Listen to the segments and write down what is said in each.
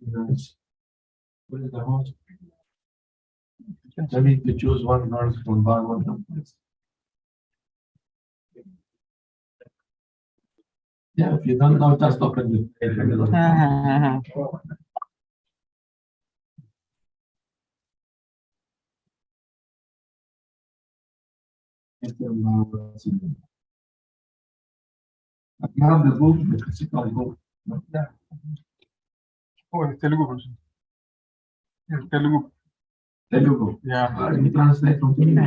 Nice. What is the host? I need to choose one verse from Bhagavatam. Yeah, if you don't know, just open the page. I have the book, the physical book. Yeah. Oh, it's Telugu version. It's Telugu. Telugu. Yeah. Let me translate from Telugu.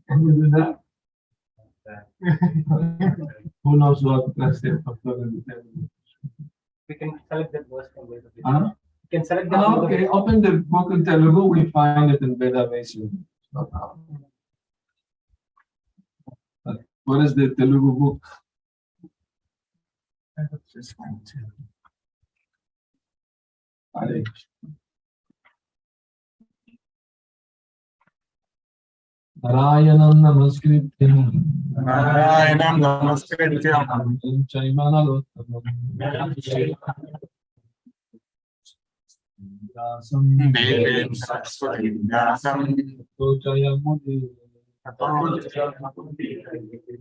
Can you do that? Who knows what to translate from Telugu? We can select that verse from Veda. Huh? We can select that. Okay, open the book in Telugu, we find it in Veda Mason. No problem. What is the Telugu book? Hare Narayanam Namaskrityam Narayanam Namaskrityam Chaimanalottamam Vyasam Devim Saraswati Vyasam Jayamudi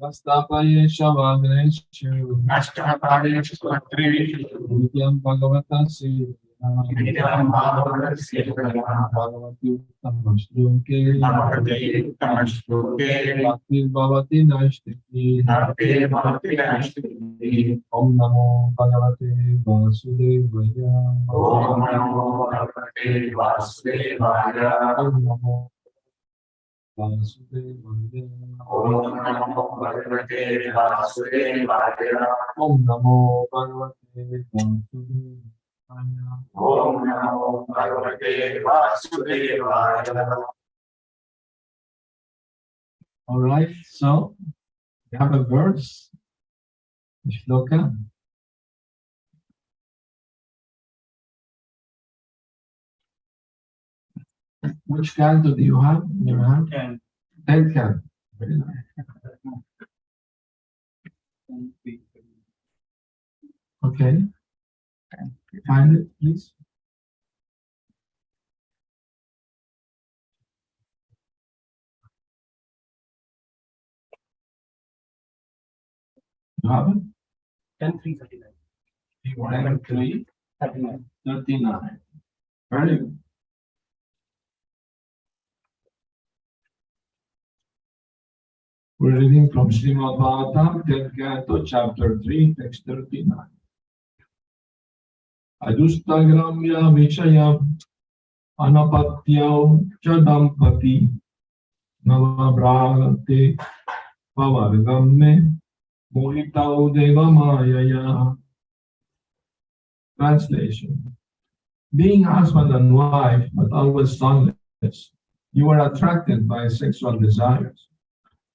Vastapaye Shavagreshu Ashtapadeshu Patrishu Vidyam Bhagavatasi Vidam Bhagavasi Bhagavati Uttamaśloke Namaste Tamashloke Bhakti Bhavati Naistiki Namaste Bhakti Nashti Om Namo Bhagavate Vasudevaya Om Namo Bhagavate Vasudevaya Om Namo Vasudevaya Om Namo Bhagavate Vasudevaya Om Namo Bhagavate Vasudevaya Om Namo Bhagavate Vasudevaya. All right, so we have a verse, a shloka. Which canto do you have in your hand? 10 canto. Very nice. Okay. Find it, please. You have it? 10:3:39. 11:3:39. Very good. We're reading from Srimad Bhagavatam, 10th Canto, Chapter 3, text 39. Adustagramya Vishaya Anapatyau Chadampati Navabragate Pavargamme Mohitau Deva Mayaya. Translation. Being husband and wife, but always sonless, you are attracted by sexual desires.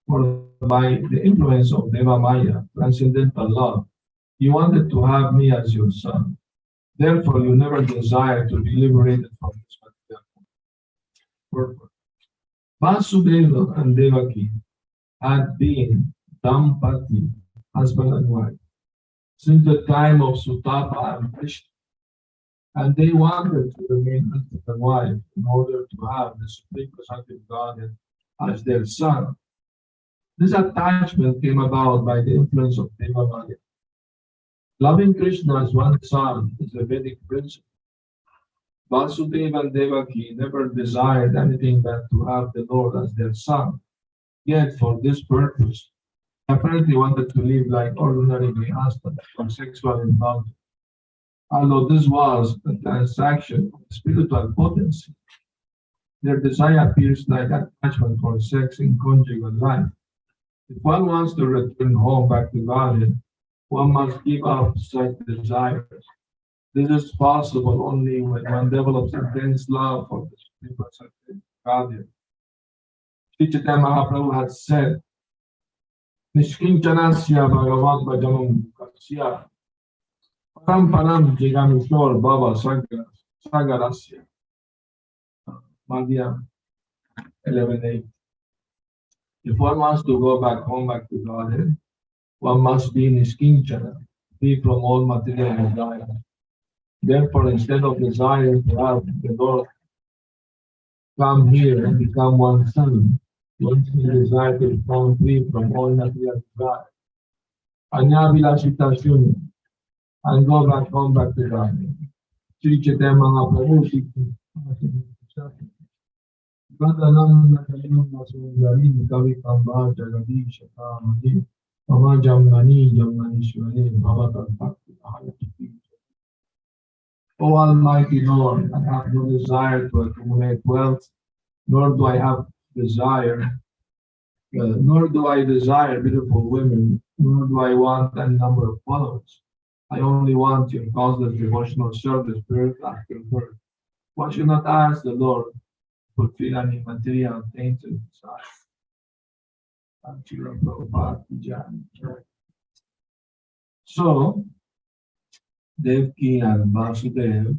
For by the influence of Deva Maya, transcendental love, you wanted to have me as your son. Therefore, you never desired to be liberated from this material purpose. Vasudeva and Devaki had been Dampati, husband and wife, since the time of Sutapa and Krishna, and they wanted to remain husband and wife in order to have the Supreme Personality of Godhead as their son. This attachment came about by the influence of Deva Maya. Loving Krishna as one son is a Vedic principle. Vasudeva and Devaki never desired anything but to have the Lord as their son. Yet, for this purpose, they apparently wanted to live like ordinary husbands from sexual indulgence. Although this was a transaction of spiritual potency, their desire appears like attachment for sex in conjugal life. If one wants to return home back to Godhead, one must give up such desires. This is possible only when one develops intense love for the Supreme Personality of Godhead. Sri Chaitanya Mahaprabhu had said, Nishkinchanasya Bhagavat Bhajanam Kasya Param Param Jigamishor Baba Sagarasya. Madhya 11:8. If one wants to go back home, back to Godhead, one must be Nishkinchana, free from all material desire. Therefore, instead of desiring to have the Lord come here and become one son, once he desire to become free from all material desire, Anyavilashita Shuni, and go back home back to God. Chichite mga parusi, Badanam Nakalim Nasundari, Kavi Kamba, Jagadi, Shakamani, Mama Jamani, Jamanishwari, Mama Bhakti Sundar. O Almighty Lord, I have no desire to accumulate wealth, nor do I have desire, nor do I desire beautiful women, nor do I want any number of followers. I only want your constant devotional service, birth after birth. Why should not ask the Lord to fulfill any material tainted desire? So, Devki and Vasudev,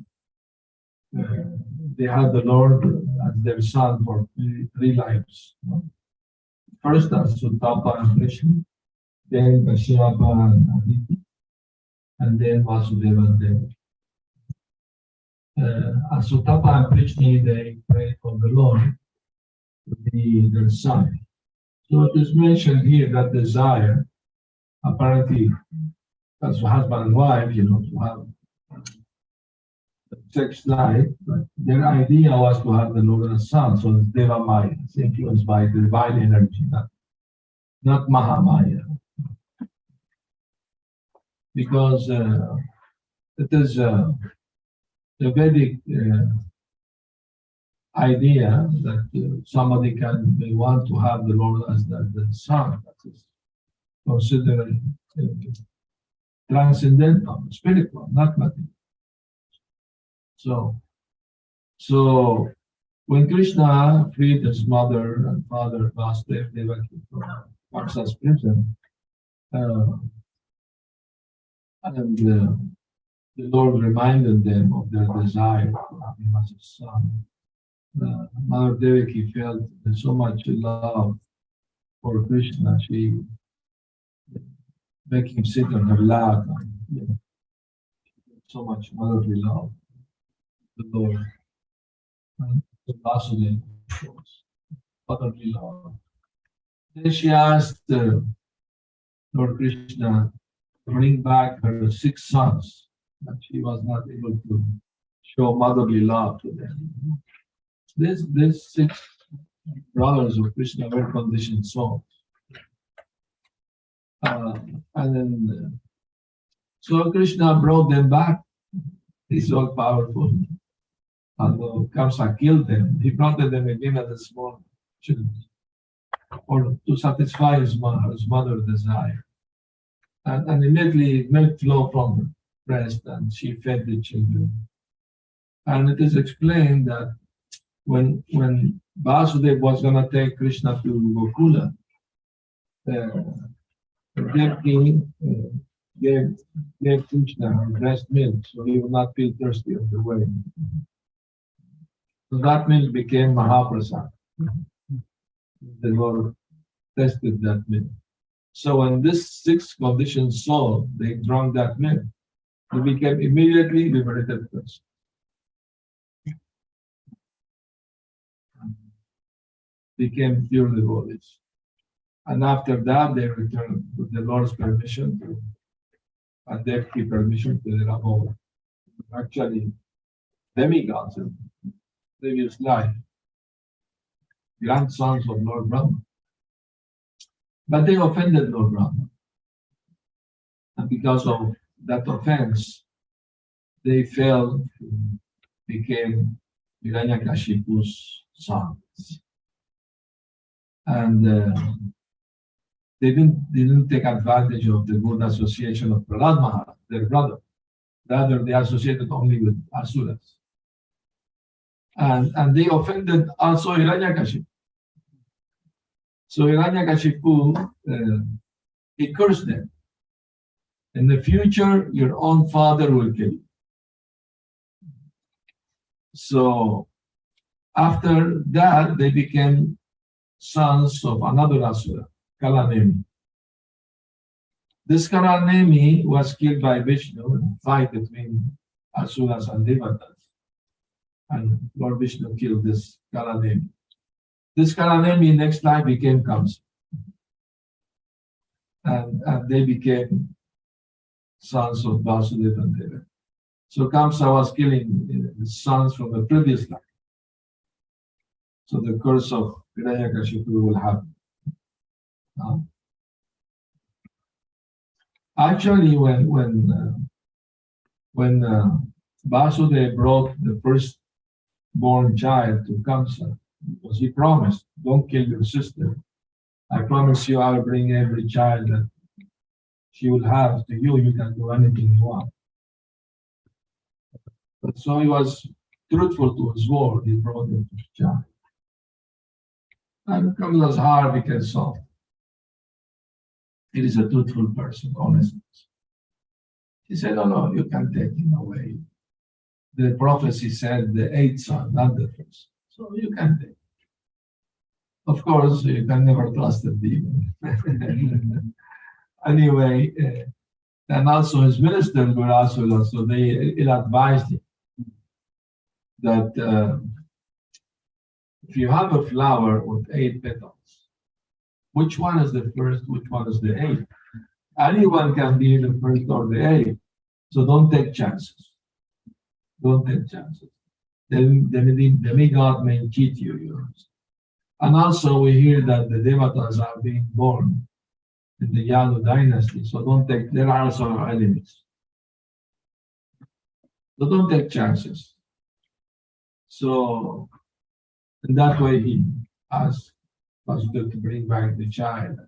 they had the Lord as their son for three lives. First as Sutapa and Krishna, then Kashyapa and Aditi, and then Vasudeva and Dev. As Sutapa and Krishna, they prayed for the Lord to be their son. So it is mentioned here that desire, apparently, as husband and wife, to have sex life, but their idea was to have the Lord as son. So it's Deva Maya, it's influenced by divine energy, not Mahamaya. Because it is the Vedic idea that somebody may want to have the Lord as the son. That is considered transcendental, spiritual, not material. So when Krishna freed his mother and father, Vasudeva Devaki, from Kamsa's prison, and the Lord reminded them of their desire to have him as a son. Mother Devaki felt so much love for Krishna, she made him sit on her lap, and, so much motherly love. The Lord, and the Vasudeva, motherly love. Then she asked Lord Krishna to bring back her 6 sons, but she was not able to show motherly love to them. These 6 brothers of Krishna were conditioned souls. And then, so Krishna brought them back. He's all powerful. Although Kamsa killed them, he planted them again as a small children, or to satisfy his mother's desire. And immediately milk flowed from the breast, and she fed the children. And it is explained that when Vasudeva was going to take Krishna to Gokula, Devaki gave Krishna breast milk, so he would not feel thirsty on the way. So that milk became Mahaprasad. The Lord tested that milk. So when this 6 conditioned soul, they drank that milk, they became immediately liberated person. Became pure devotees. And after that, they returned with the Lord's permission and Devaki permission to their abode. Actually, demigods in previous life, grandsons of Lord Brahma. But they offended Lord Brahma. And because of that offense, they fell, became Hiranyakashipu's sons. And they didn't take advantage of the good association of Prahlad Maharaj, their brother. Rather, they associated only with Asuras. And they offended also Hiranyakashipu. So Hiranyakashipu, he cursed them. In the future, your own father will kill you. So after that, they became sons of another Asura, Kalanemi. This Kalanemi was killed by Vishnu in a fight between Asuras and Devatas. And Lord Vishnu killed this Kalanemi. This Kalanemi next life became Kamsa. And they became sons of Vasudeva and Deva. So Kamsa was killing his sons from the previous life. So the curse of Hiranyakashipu will happen. Actually, when Vasudeva brought the firstborn child to Kamsa, because he promised, don't kill your sister. I promise you I will bring every child that she will have to you. You can do anything you want. But so he was truthful to his word. He brought him to the child. And Kamsa's heart became soft. It is a truthful person, honest. He said, no, you can't take him away. The prophecy said the eighth son, not the first. So you can take him. Of course, you can never trust a demon. Anyway, and also his ministers were also, so they advised him that if you have a flower with 8 petals, which one is the first, which one is the eighth? Anyone can be the first or the eighth. So don't take chances. Don't take chances. The demigod may cheat you, you know. And also we hear that the Devatas are being born in the Yadu dynasty. So don't take, there are also enemies. So don't take chances. So in that way he asked Vasudeva to bring back the child.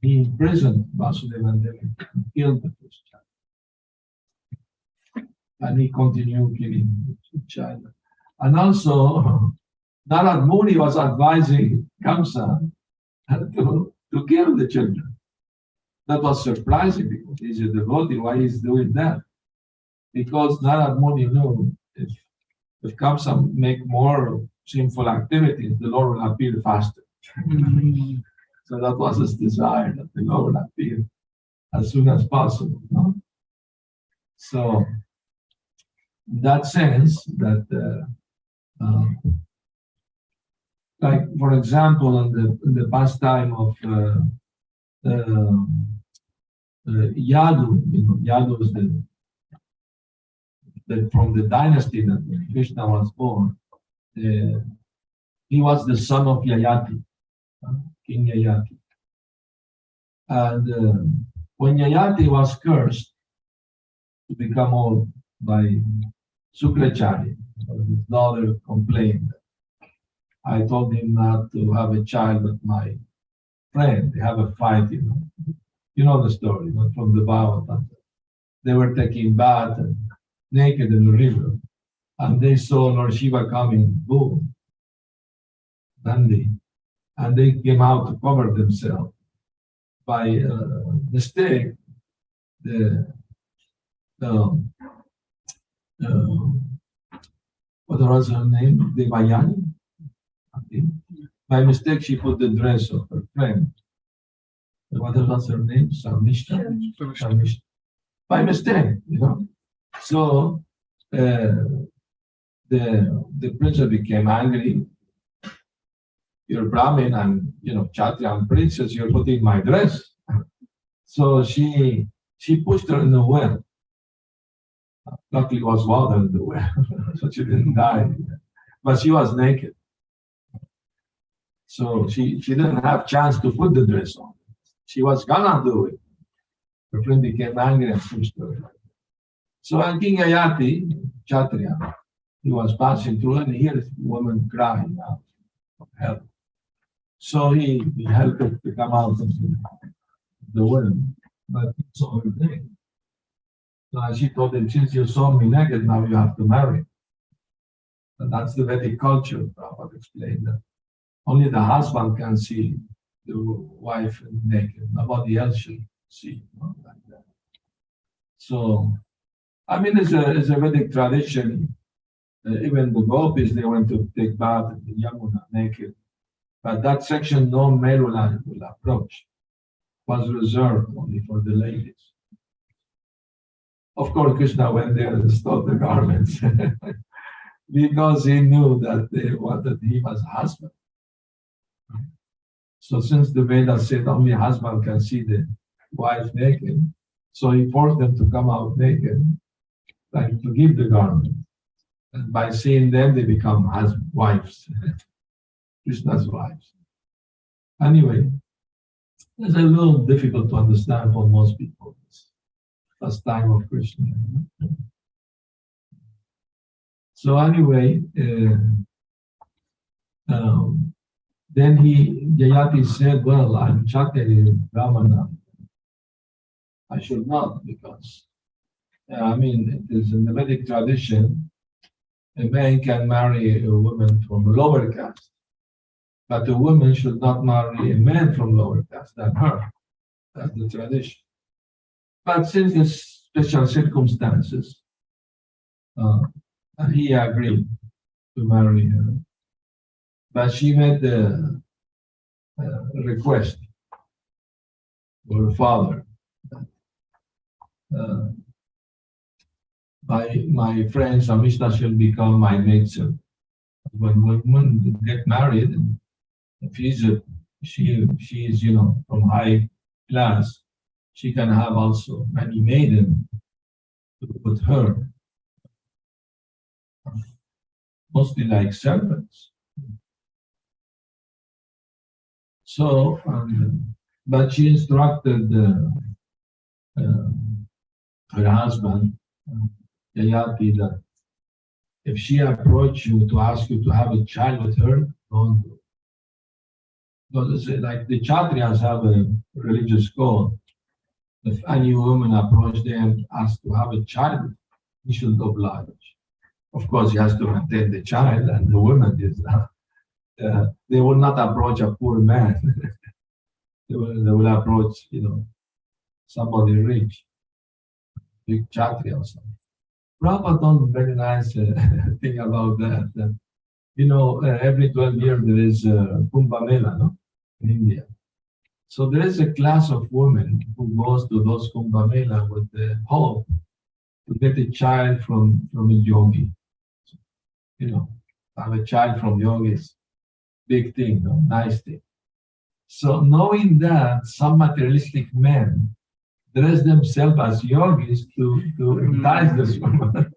He imprisoned Vasudeva and then killed the first child. And he continued killing the child. And also Narad Muni was advising Kamsa to kill the children. That was surprising because he's a devotee. Why he's doing that? Because Narad Muni knew if Kamsa make more sinful activities, the Lord will appear faster. So that was his desire, that the Lord will appear as soon as possible. No? So in that sense, that like for example, in the pastime of Yadu, Yadu is from the dynasty that Krishna was born. He was the son of Yayati, King Yayati. And when Yayati was cursed to become old by Sukracharya, his daughter complained, I told him not to have a child with my friend. They have a fight, You know the story, not from the Bhagavatam. They were taking bath and naked in the river, and they saw Lord Shiva coming, boom, Nandi, and they came out to cover themselves. By mistake, what was her name? Devayani? By mistake, she put the dress of her friend. What was her name? Sarmishta? Sarmishta. By mistake, So the princess became angry. You're Brahmin and Kshatriya and princess, you're putting my dress. So she pushed her in the well. Luckily it was water in the well, so she didn't die. But she was naked. So she didn't have chance to put the dress on. She was gonna do it. Her friend became angry and pushed her. So King Yayati, Kshatriya, he was passing through and he heard a woman crying out for help. So he helped her to come out of the well, but he saw her naked. So she told him, since you saw me naked, now you have to marry. And that's the Vedic culture, Prabhupada explained that. Only the husband can see the wife naked. Nobody else should see. Like that. So, I mean, it's a Vedic tradition. Even the gopis, they went to take bath in the Yamuna naked. But that section, no male will approach. Was reserved only for the ladies. Of course, Krishna went there and stole the garments because he knew that they wanted him as husband. So since the Vedas said only husband can see the wife naked, so he forced them to come out naked, like to give the garment. And by seeing them, they become wives, Krishna's wives. Anyway, it's a little difficult to understand for most people. This time of Krishna. So anyway, then Jayati said, well, I'm Chatari Brahmana. I should not, because, it is in the Vedic tradition, a man can marry a woman from a lower caste, but a woman should not marry a man from lower caste than her. That's the tradition. But since the special circumstances, he agreed to marry her. But she made the request to her father that my friend Samishta shall become my maidservant. When women get married, if she is from high class, she can have also many maidens with her, mostly like servants. So, but she instructed her husband, Jayati, that if she approaches you to ask you to have a child with her, don't do it. Because it's like the Kshatriyas have a religious code. If any woman approaches them and asks to have a child, he should oblige. Of course, he has to maintain the child, and the woman is. They will not approach a poor man. they will approach, somebody rich, big Kshatriya or something. Prabhupada told a very nice thing about that. Every 12 years there is Kumbh Mela, no? In India. So there is a class of women who goes to those Kumbh Mela with the hope to get a child from a yogi. Have a child from yogis, big thing, no? Nice thing. So knowing that some materialistic men dress themselves as yogis to entice this woman,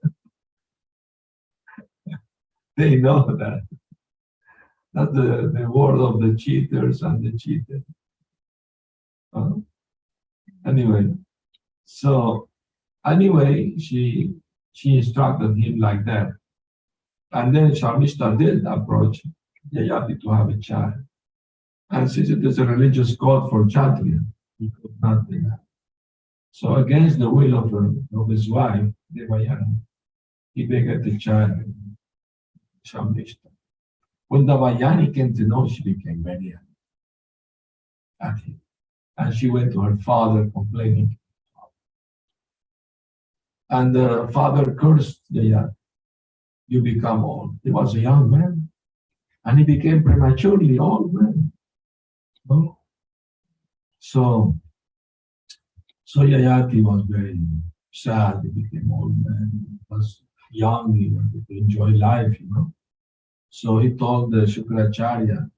they know that. That's the word of the cheaters and the cheated. Anyway, she instructed him like that. And then Shamishta did approach Jayati to have a child. And since it is a religious code for Kshatriya, he could not do that. So against the will of his wife, Devayani, he begat the child, Shamishta. When Devayani came to know, she became very angry at him. And she went to her father complaining. And the father cursed Jayati. You become old. He was a young man. And he became prematurely old man. No? So Jayati was very sad. He became old man. He was young. He wanted to enjoy life, So he told the Shukracharya,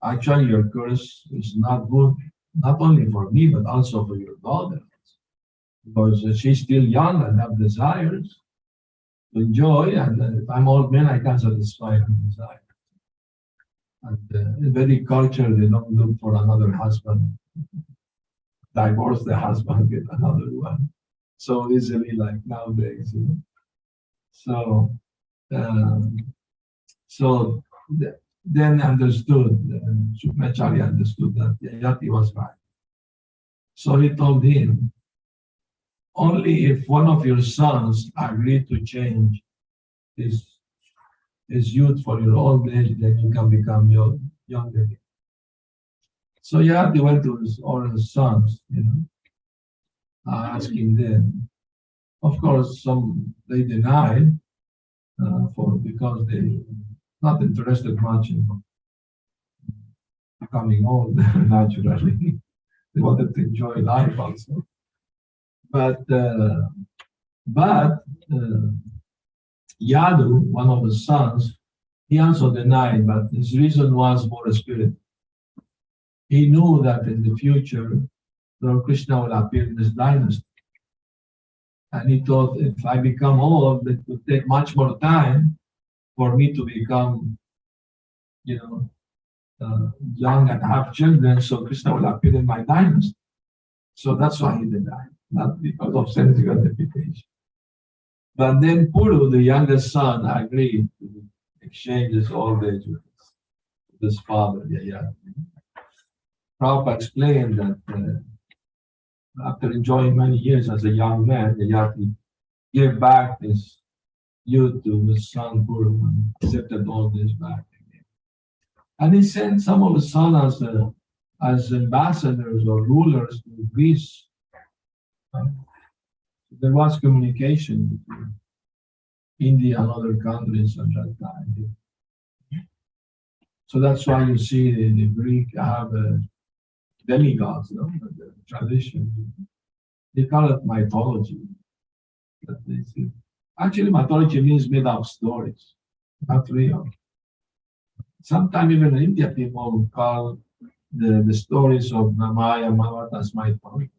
actually your curse is not good, not only for me, but also for your daughter. Because she's still young and have desires to enjoy, and if I'm old man, I can't satisfy her desire. And in Vedic culture, they don't look for another husband, divorce the husband, get another one. So easily, like nowadays, So then Shukracharya understood that Jayati was right. So he told him, only if one of your sons agreed to change his youth for your old age, then you can become young again. So Jayati went to all his sons, asking them. Of course, some they denied because they not interested much in becoming old naturally. They wanted to enjoy life also. But But Yadu, one of his sons, he also denied, but his reason was more spiritual. He knew that in the future, Lord Krishna will appear in this dynasty. And he thought, if I become old, it would take much more time for me to become, young and have children, so Krishna will appear in my dynasty. So that's why he denied, not because of sensitive gratification. But then Puru, the youngest son, agreed to exchange his old age with his father, Yayati. Prabhupada explained that after enjoying many years as a young man, Yayati gave back his youth to his son Puru and accepted all this back again. And he sent some of his sons as ambassadors or rulers to Greece. There was communication between India and other countries at that time. So that's why you see the Greek have demigods, the tradition. They call it mythology. Actually, mythology means made up stories, not real. Sometimes even in India, people call the stories of Maya, Mahabharata as mythology.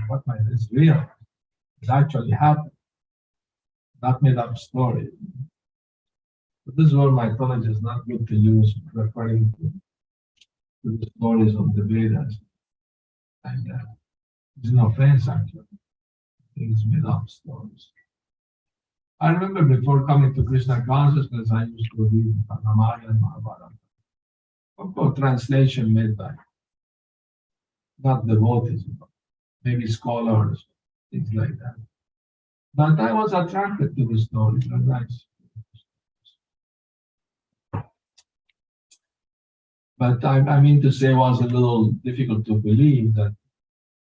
What is real? It actually happened, not made up story. But this word mythology is not good to use referring to the stories of the Vedas. And it's an offense, actually. Things made up stories. I remember before coming to Krishna consciousness, I used to read Ramayana and Mahabharata. Of course, translation made by not devotees, maybe scholars, things like that. But I was attracted to the stories. They're nice. But I mean to say, it was a little difficult to believe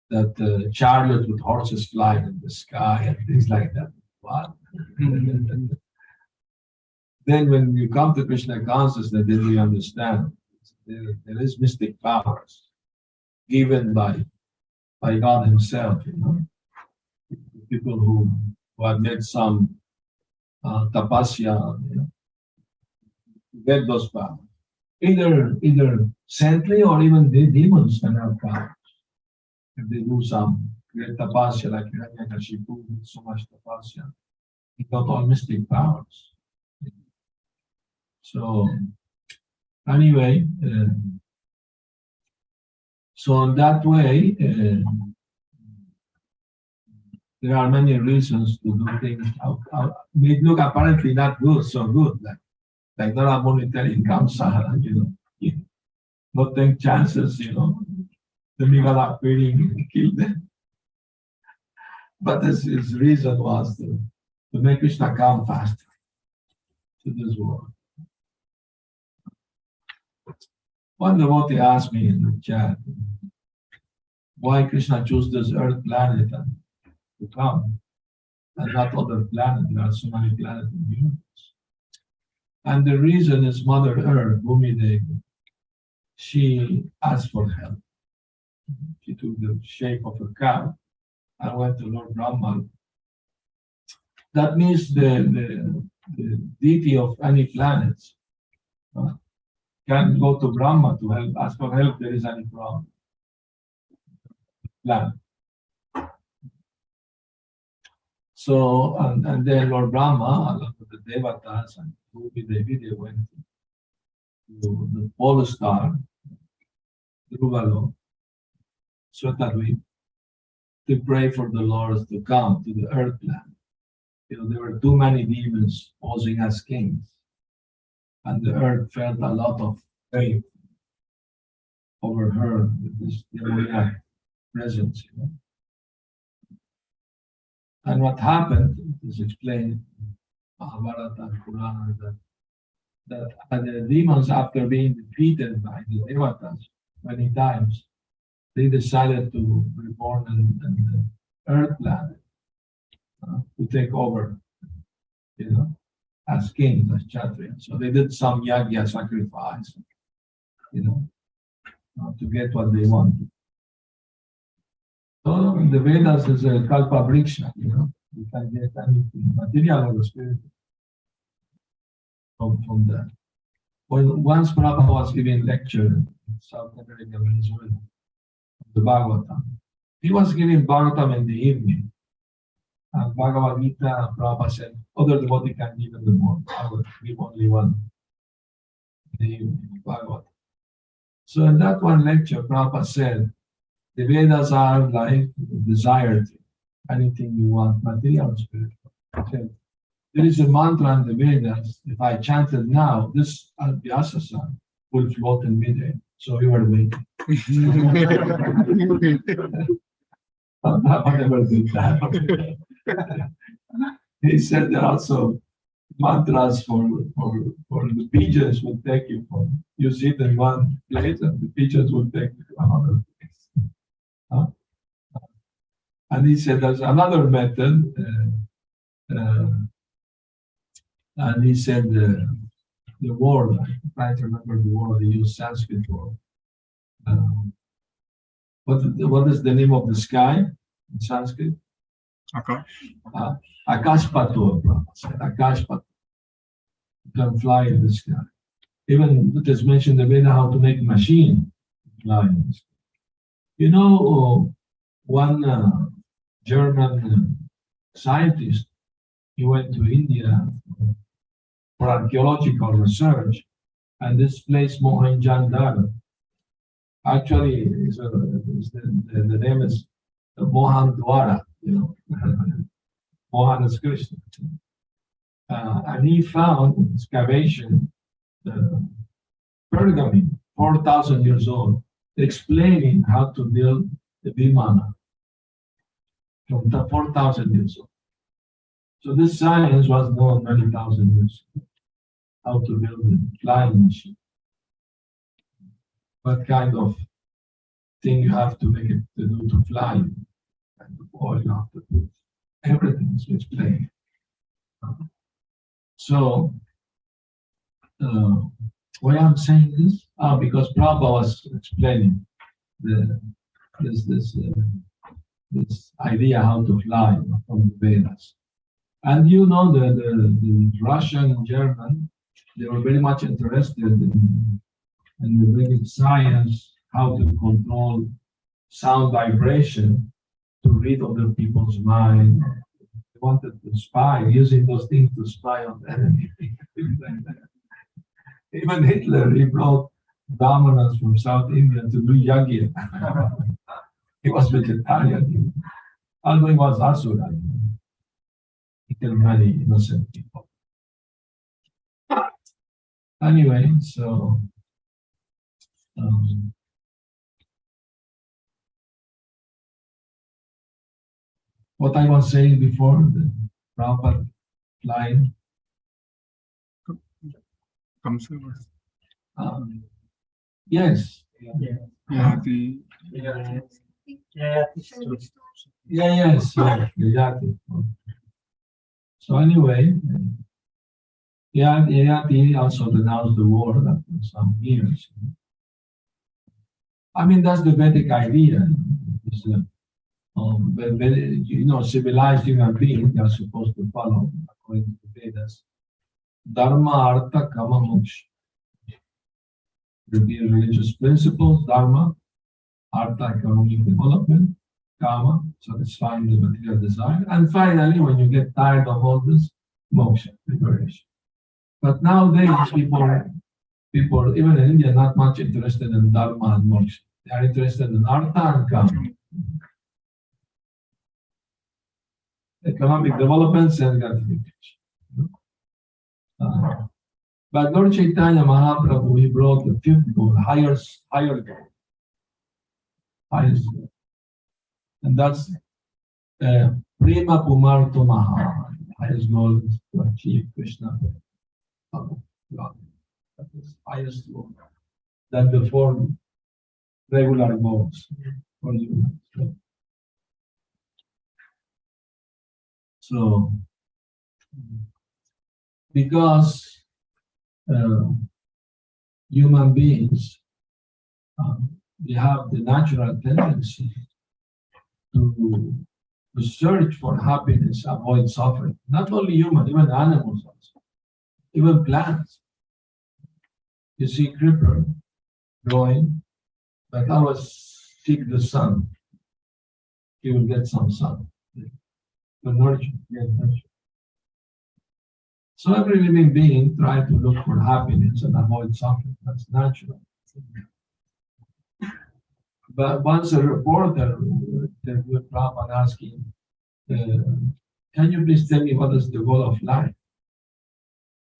that chariot with horses flying in the sky and things like that. What? Then when you come to Krishna consciousness, then you understand there is mystic powers given by God Himself. People who have made some tapasya, get those powers. Either saintly or even the demons can have powers. If they do some great tapasya, like Hiranyakashipu did so much tapasya, he got all mystic powers. So anyway, so in that way, there are many reasons to do things. May look apparently not good, so good, like not have monetary income, not take chances, the legal appearing, kill them. But his reason was to make Krishna come faster to this world. One devotee asked me in the chat why Krishna chose this earth planet to come and not other planets. There are so many planets in the universe. And the reason is Mother Earth, Bhumi Devi, she asked for help. She took the shape of a cow and went to Lord Brahma. That means the deity of any planets can go to Brahma to help, ask for help if there is any problem. Planet. So, and then Lord Brahma, along with the Devatas and Bhumi Devi, they went to the Pole Star, Druvalo, Swetatvi, to pray for the Lords to come to the earth planet. There were too many demons posing as kings, and the earth felt a lot of faith over her with this demoniac presence. And what happened is explained in Mahabharata and Purana that the demons, after being defeated by the Devatas many times, they decided to reborn in the earth planet to take over, as kings, as Kshatriyas. So they did some yagya sacrifice, to get what they wanted. So in the Vedas is a kalpa vriksha, You can get anything, material or spiritual, from that. When once Prabhupada was giving lecture in South America, Venezuela, the Bhagavatam. He was giving Bhagavatam in the evening. And Bhagavad Gita, Prabhupada said, other devotees can give in the morning. I will give only one in the evening, Bhagavatam. So in that one lecture, Prabhupada said, the Vedas are like desire, anything you want, material, spiritual. Okay. There is a mantra in the Vedas. If I chant it now, this Abhyasa will float in midair. So you are waiting. I never did that. He said there are also mantras for the pigeons will take you from. You sit in one place and the pigeons will take you to another place. Huh? And he said there's another method. And he said the word, I try to remember the word, he used Sanskrit word. What is the name of the sky in Sanskrit? Okay. Akashpato, Akashpato. You can fly in the sky. Even it is mentioned in the Veda how to make a machine fly in the sky. You know, one German scientist, he went to India for archaeological research, and this place Mohenjo-daro. Actually, the name is Mohan Dwara, you know. Mohan is Krishna. And he found excavation pergamene, 4,000 years old, explaining how to build the Vimana from 4,000 years old. So this science was known many thousand years ago, how to build a flying machine. What kind of thing you have to make it to do to fly, and the oil you have to put. Everything is explained. So, why I'm saying this? Because Prabhupada was explaining this idea how to fly from the Vedas. And you know the Russian and German, they were very much interested in the Vedic science, how to control sound vibration to read other people's mind. They wanted to spy, using those things to spy on the enemy. Even Hitler, he brought brahmanas from South India to do yagya. He was vegetarian, although he was asura. He killed many innocent people. Anyway, so what I was saying before, the Prabhupada line. Yes. Yeah, the Yes. Exactly. So anyway, Yayati also denounced the war after some years. I mean, that's the Vedic idea. It's, civilized human beings are supposed to follow, according to the Vedas, Dharma, Artha, Kama, Moksha. The religious principles, Dharma, Artha, economic development, Kama, satisfying the material desire, and finally, when you get tired of all this, Moksha, liberation. But nowadays, people, even in India, not much interested in Dharma and Moksha. They are interested in Artha and Kama. Economic development and gratification. But Lord Chaitanya Mahaprabhu, he brought the fifth goal, higher goal. Highest goal. And that's Prema Pumarto Maha. Highest goal is to achieve Krishna. God. That is highest goal. Than the four regular goals for you. So, because human beings, they have the natural tendency to to search for happiness, avoid suffering. Not only human, even animals also, even plants. You see creeper growing, but always seek the sun. You will get some sun. The nurture, get nurture. So every living being try to look for happiness and avoid suffering. That's natural. But once a reporter interviewed Prabhupada asking, can you please tell me what is the goal of life?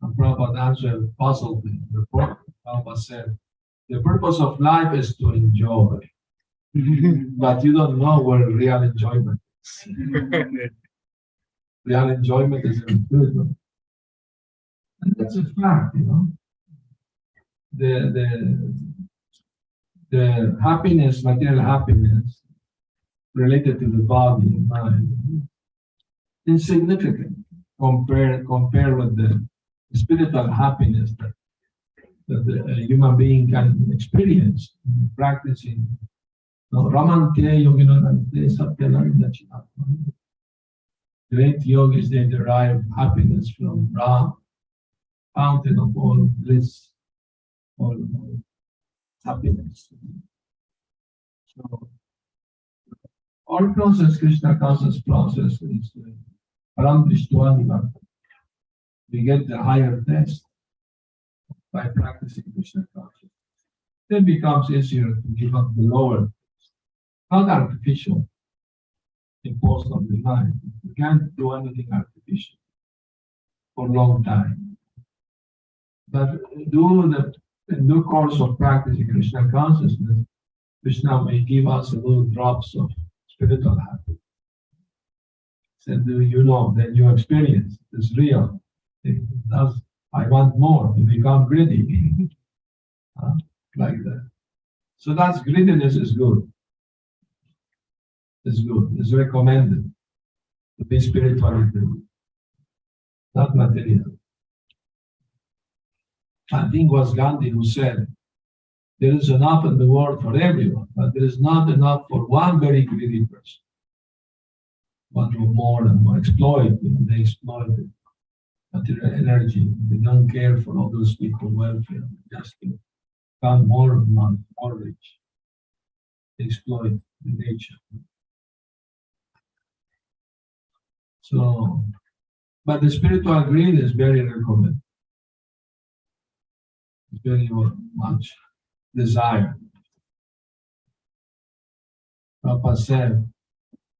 And Prabhupada answered, puzzled the reporter. Prabhupada said, the purpose of life is to enjoy, but you don't know where real enjoyment is. Real enjoyment is in spiritual. And that's a fact, you know. The happiness, material happiness, related to the body and mind, insignificant compared with the spiritual happiness that a human being can experience practicing. Ramante yoginante satyananda. Great yogis, they derive happiness from Ram, fountain of all bliss, all happiness. So, all process, Krishna conscious process is Param Drishtva. We get the higher test by practicing Krishna consciousness. Then it becomes easier to give up the lower, not artificial, imposed on the mind. You can't do anything artificial for a long time. But in due course of practicing Krishna consciousness, Krishna may give us a little drops of spiritual happiness. Said, do you know that your experience is real? It does. I want more to become greedy, like that. So that's greediness is good. It's good. It's recommended to be spiritually driven, not material. I think it was Gandhi who said, there is enough in the world for everyone, but there is not enough for one very greedy person. Want more and more exploit, they exploit it. Material energy, they don't care for all those people welfare, just to become more rich. They exploit the nature. So, but the spiritual greed is very recommended. It's very much desired. Prabhupada said,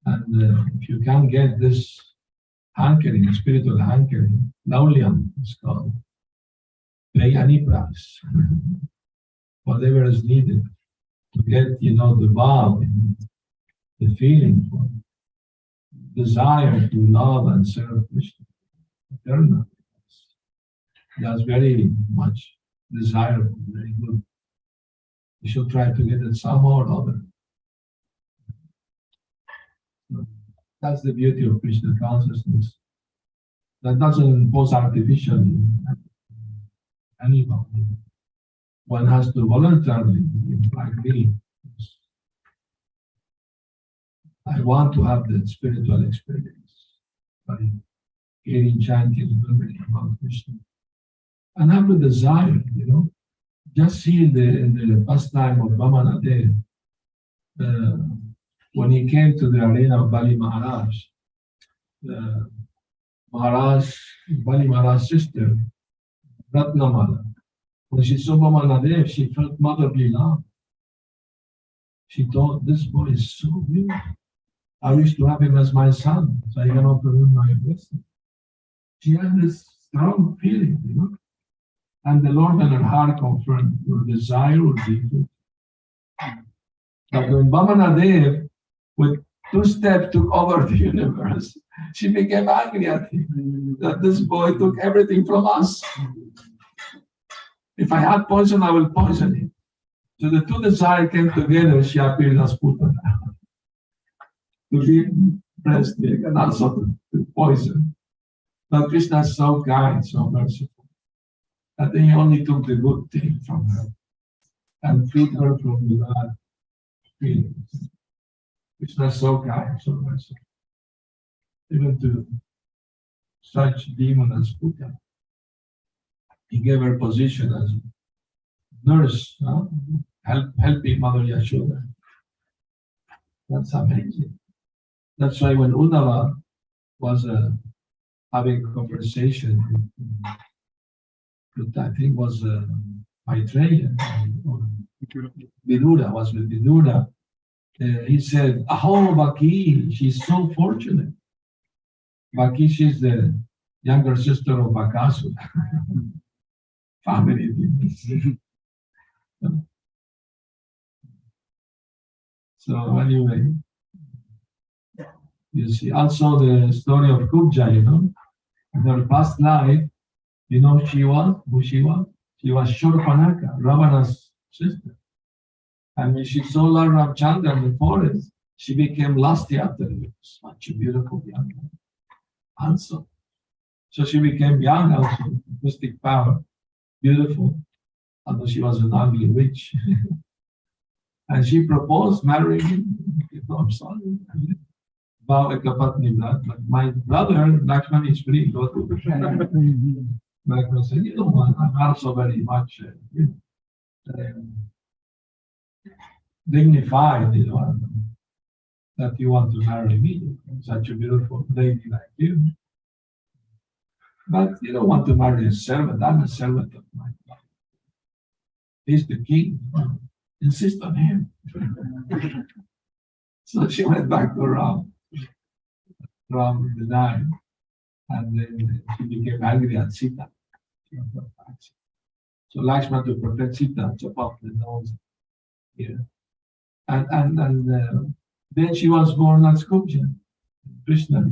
and if you can get this hankering, spiritual hankering, laulyam is called, pay any price, whatever is needed to get, the vow, the feeling for desire to love and serve Krishna, eternal. That's very much desirable, very good. You should try to get it somehow or other. So that's the beauty of Krishna consciousness. That doesn't impose artificially anybody. One has to voluntarily, like me. I want to have the spiritual experience by hearing, chanting, remembering about Krishna. And have the desire, Just see in the pastime of Vamanadev, when he came to the arena of Bali Maharaj, Bali Maharaj's sister, Ratnamala, when she saw Vamanadev, she felt motherly love. She thought, this boy is so beautiful. I wish to have him as my son, so I can offer him my blessing. She had this strong feeling, And the Lord in her heart confirmed, your desire will be fulfilled. But when Vamanadev, with 2 steps, took over the universe, she became angry at him, that this boy took everything from us. If I had poison, I will poison him. So the 2 desires came together, she appeared as Putana. To be breast milk and also to poison. But Krishna is so kind, so merciful, that he only took the good thing from her and freed her from the bad feelings. Krishna is so kind, so merciful. even to such demon as Puta. He gave her position as nurse, helping Mother Yashoda. That's amazing. That's why when Uddhava was having a conversation with, I think was Maitreya, or Vidura, was with Vidura, he said, "Oh, Bhakti, she's so fortunate. Bhakti, she's the younger sister of Bakasura." Family. So anyway, you see also the story of Kubja, in her past life, she was who she was. She was Shurpanaka, Ravana's sister. And when she saw Lord Ramchandra in the forest, she became lusty after him. Such a beautiful young man. Handsome. So she became young also, mystic power, beautiful, although she was an ugly witch. And she proposed marrying him. I'm sorry. Vow ekapatni blood. But my brother, Lakshman, is free. Go to the Lakshman said, I'm also very much dignified, that you want to marry me, such a beautiful lady like you. But you don't want to marry a servant. I'm a servant of my God. He's the king. Insist on him. So she went back to Ram denied, and then she became angry at Sita. So Lakshman, to protect Sita, chop off the nose here. And then she was born as Kubja, Krishna.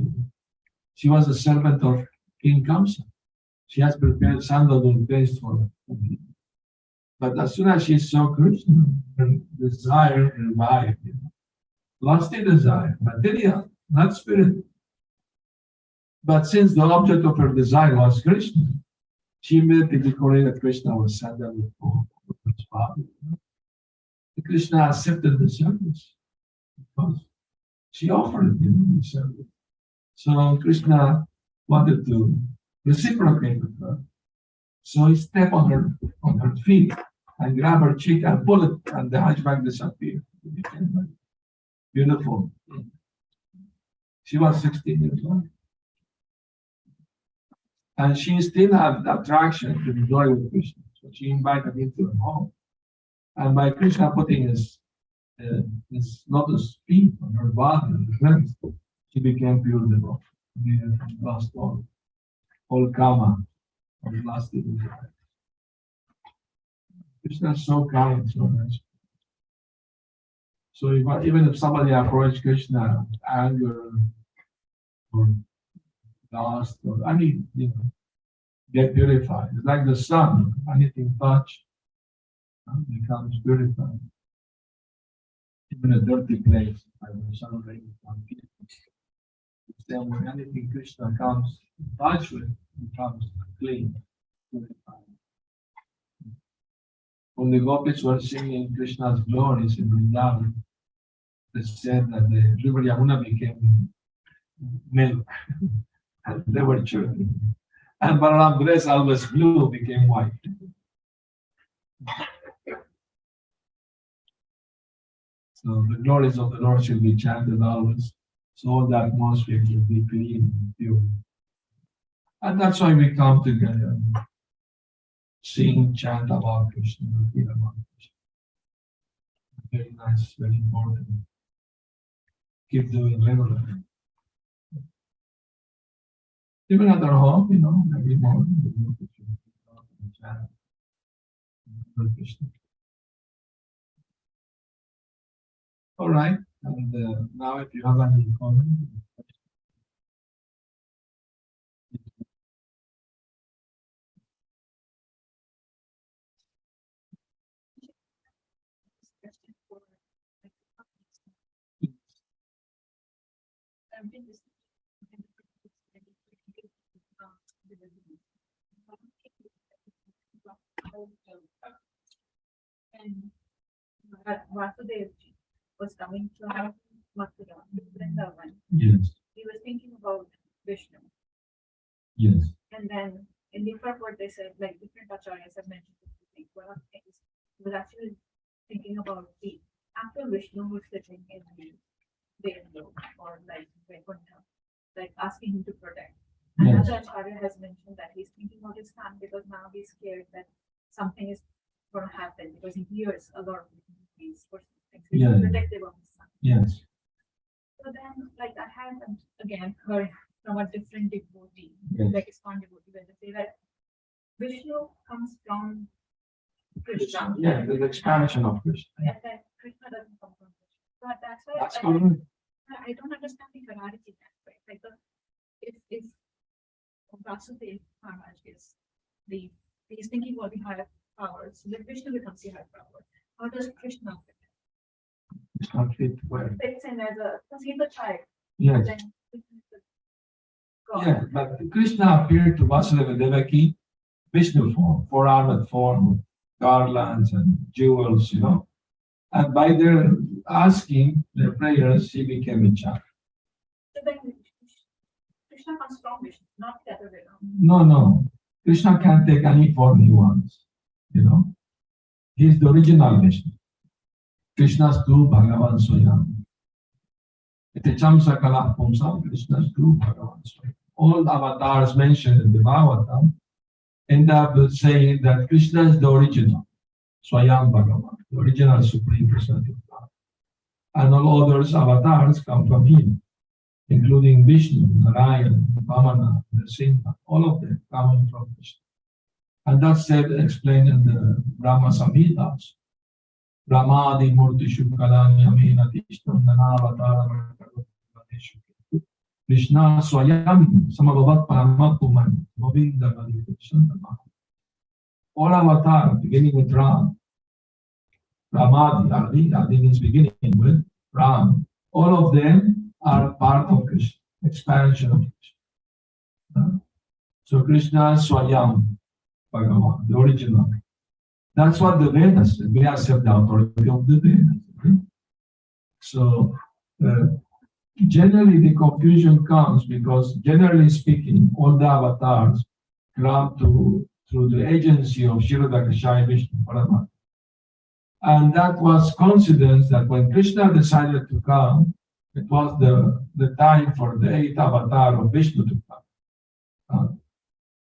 She was a servant of King Kamsa. She has prepared sandalwood paste for him. But as soon as she saw Krishna, her desire revived. Lost the desire, material, not spirit. But since the object of her desire was Krishna, she immediately declared Krishna was sandalwood for his father. Krishna accepted the service because she offered him the service. So Krishna wanted to reciprocate with her. So he stepped on her feet and grabbed her cheek and pulled it, and the hunchback disappeared. Beautiful. She was 16 years old. And she still had attraction to enjoy with Krishna. So she invited him to her home. And by Krishna putting his lotus feet on her body and her hands, she became pure devotion. Lost all karma of last desire. Krishna is so kind, so nice. So even if somebody approaches Krishna with anger or lust or any, get purified. It's like the sun, anything touched becomes purified. Even a dirty place, like the sun rays on people. Then when anything Krishna comes in touch with, becomes clean, purified. When the gopis were singing Krishna's glories in Vrindavan, they said that the river Yamuna became milk, and they were chirping. And Balaram dress always blue became white. So the glories of the Lord should be chanted always, so the atmosphere should be clean and pure. And that's why we come together, sing, chant about Krishna, feel about Krishna. Very nice, very important. Keep doing regularly. Even at our home, every morning we do chant Krishna. All right, and now if you have any comments. And Vasudev was coming from Mathura, Vrindavan. Yes. He was thinking about Yes. And then in the purport, they said, like different acharyas have mentioned different things. One of the things was actually thinking about the actual Vishnu who's sitting in the Devloka, or like Vaikuntha, like asking him to protect. Yes. Another acharya has mentioned that he's thinking about his son because now he's scared that something is going to happen because he hears a lot of these things. He's Yeah. protective of his son. Yes. So then, like I had again heard from a different devotee, Yes. like ISKCON devotee, when they say that Vishnu comes from Krishna. Yeah, the expansion of Krishna. And that Krishna doesn't come from Krishna. But that's why That's correct. I don't understand the hierarchy that way. Like if Vasudev Maharaj is he's thinking about the higher powers, then Vishnu becomes the higher power. How does Krishna fit? It's not fit where. Fits in as because he's a child. Yes. Then Krishna is the God. Yeah, but Krishna appeared to Vasudeva Devaki, Vishnu form, four-armed form, garlands and jewels, And by their asking, their prayers, he became a child. So then Krishna comes from Vishnu, not the other way around. No. Krishna can't take any form he wants, He's the original Vishnu. Krishna's tu Bhagavan Swayam. Iticham Sakala Pumsam, Krishna's tu Bhagavan Swayam. All the avatars mentioned in the Bhagavatam end up saying that Krishna is the original, Swayam Bhagavan, the original Supreme Personality of God. And all others avatars come from him, including Vishnu, Narayan, Vamana, Nrsimha, all of them coming from Krishna. And that's said, explained in the Brahma Samhitas. Brahmadi Murti Shukalani Amena Tishtam Nanavatara Krishna Swayam Samabhavat Paramapuman Govinda Krishna. All avatars, beginning with Ram, Ramadi, Adi means beginning with Ram. All of them are part of Krishna, expansion of Krishna. So Krishna Swayam Bhagavan, the original. That's what the Vedas said. We accept the authority of the Vedas. Right? So generally the confusion comes because generally speaking, all the avatars come through the agency of Kshirodakashaya Vishnu Paramatma. And that was coincidence that when Krishna decided to come, it was the time for the 8th avatar of Vishnu to come.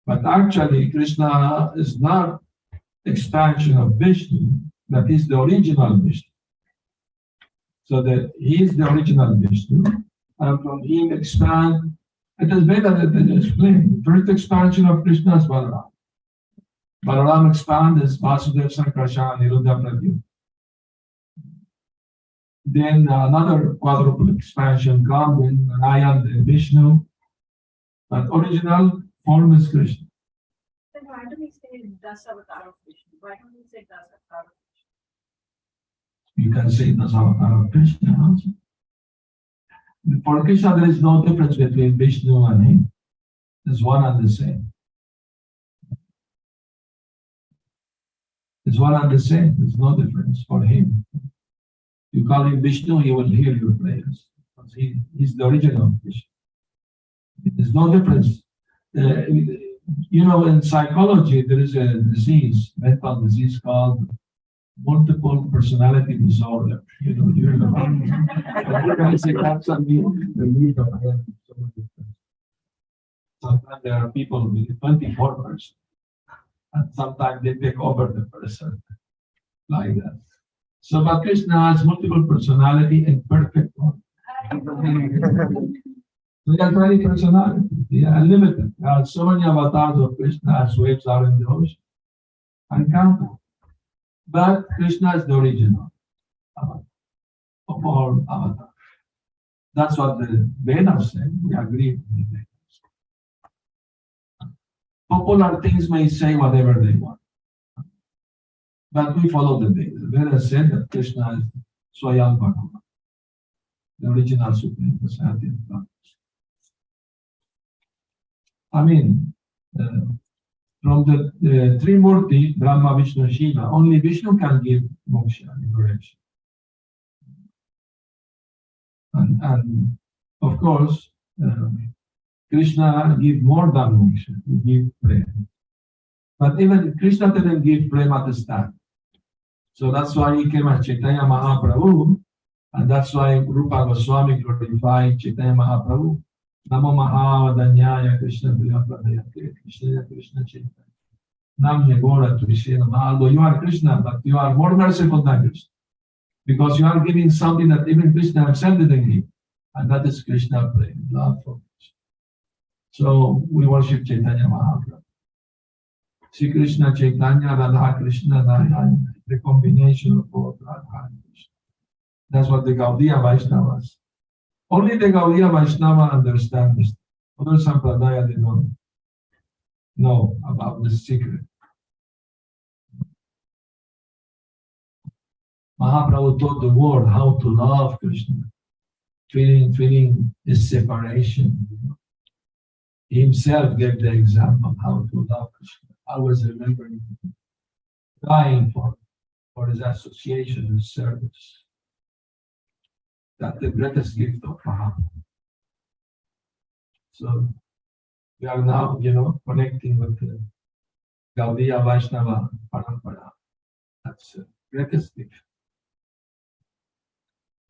But actually, Krishna is not expansion of Vishnu, that is the original Vishnu. So that he is the original Vishnu, and from him expand. It is better that they explain. The first expansion of Krishna is Balaram. Balaram expand is Vasudev Sankarshan Niruddha Pradyumna. Then another quadruple expansion comes in Narayan and Vishnu. But original form is Krishna. Then why do we say Das Avatar of Vishnu? Why don't we say Das Avatar of Vishnu? You can say Das Avatar of Krishna also. For Krishna, there is no difference between Vishnu and him. It's one and the same. It's one and the same. There's no difference for him. You call him Vishnu, he will hear your prayers. Because he's the original Vishnu. There's no difference. In psychology, there is a disease, mental disease called multiple personality disorder. You hear about it. You can say that's the need of sometimes there are people with 24 persons, and sometimes they take over the person like that. So, but Krishna has multiple personality and perfect one. He has many personalities. They are unlimited. There are so many avatars of Krishna as waves are in the ocean. Uncountable. But Krishna is the original avatar of all avatars. That's what the Vedas say. We agree with the Vedas. Popular things may say whatever they want. But we follow the Vedas. The Vedas said that Krishna is Swayam Bhagavan, the original Supreme Personality of God. From the three Murti, Brahma, Vishnu, Shiva, only Vishnu can give moksha, liberation. And of course, Krishna give more than moksha, he give prema. But even Krishna didn't give prema at the start. So that's why he came as Chaitanya Mahaprabhu, and that's why Rupa Goswami glorified Chaitanya Mahaprabhu. Namo Mahavadanyaya Krishna Priyapradayate Krishna Krishna Chaitanya. Namya Gora Krishna. Although you are Krishna, but you are more merciful than Krishna. Because you are giving something that even Krishna accepted in him. And that is Krishna prema, love for Krishna. So we worship Chaitanya Mahaprabhu. Sri Krishna Chaitanya Radha Krishna Narayana, the combination of both Radha and Krishna. That's what the Gaudiya Vaishnavas. Only the Gaudiya Vaishnava understand this. Other Sampradaya they don't know about this secret. Mahaprabhu taught the world how to love Krishna, feeling his separation. He himself gave the example of how to love Krishna. I was remembering dying for his association and service. That's the greatest gift of Mahaprabhu. So we are now, connecting with the Gaudiya Vaishnava Parampara. That's the greatest gift.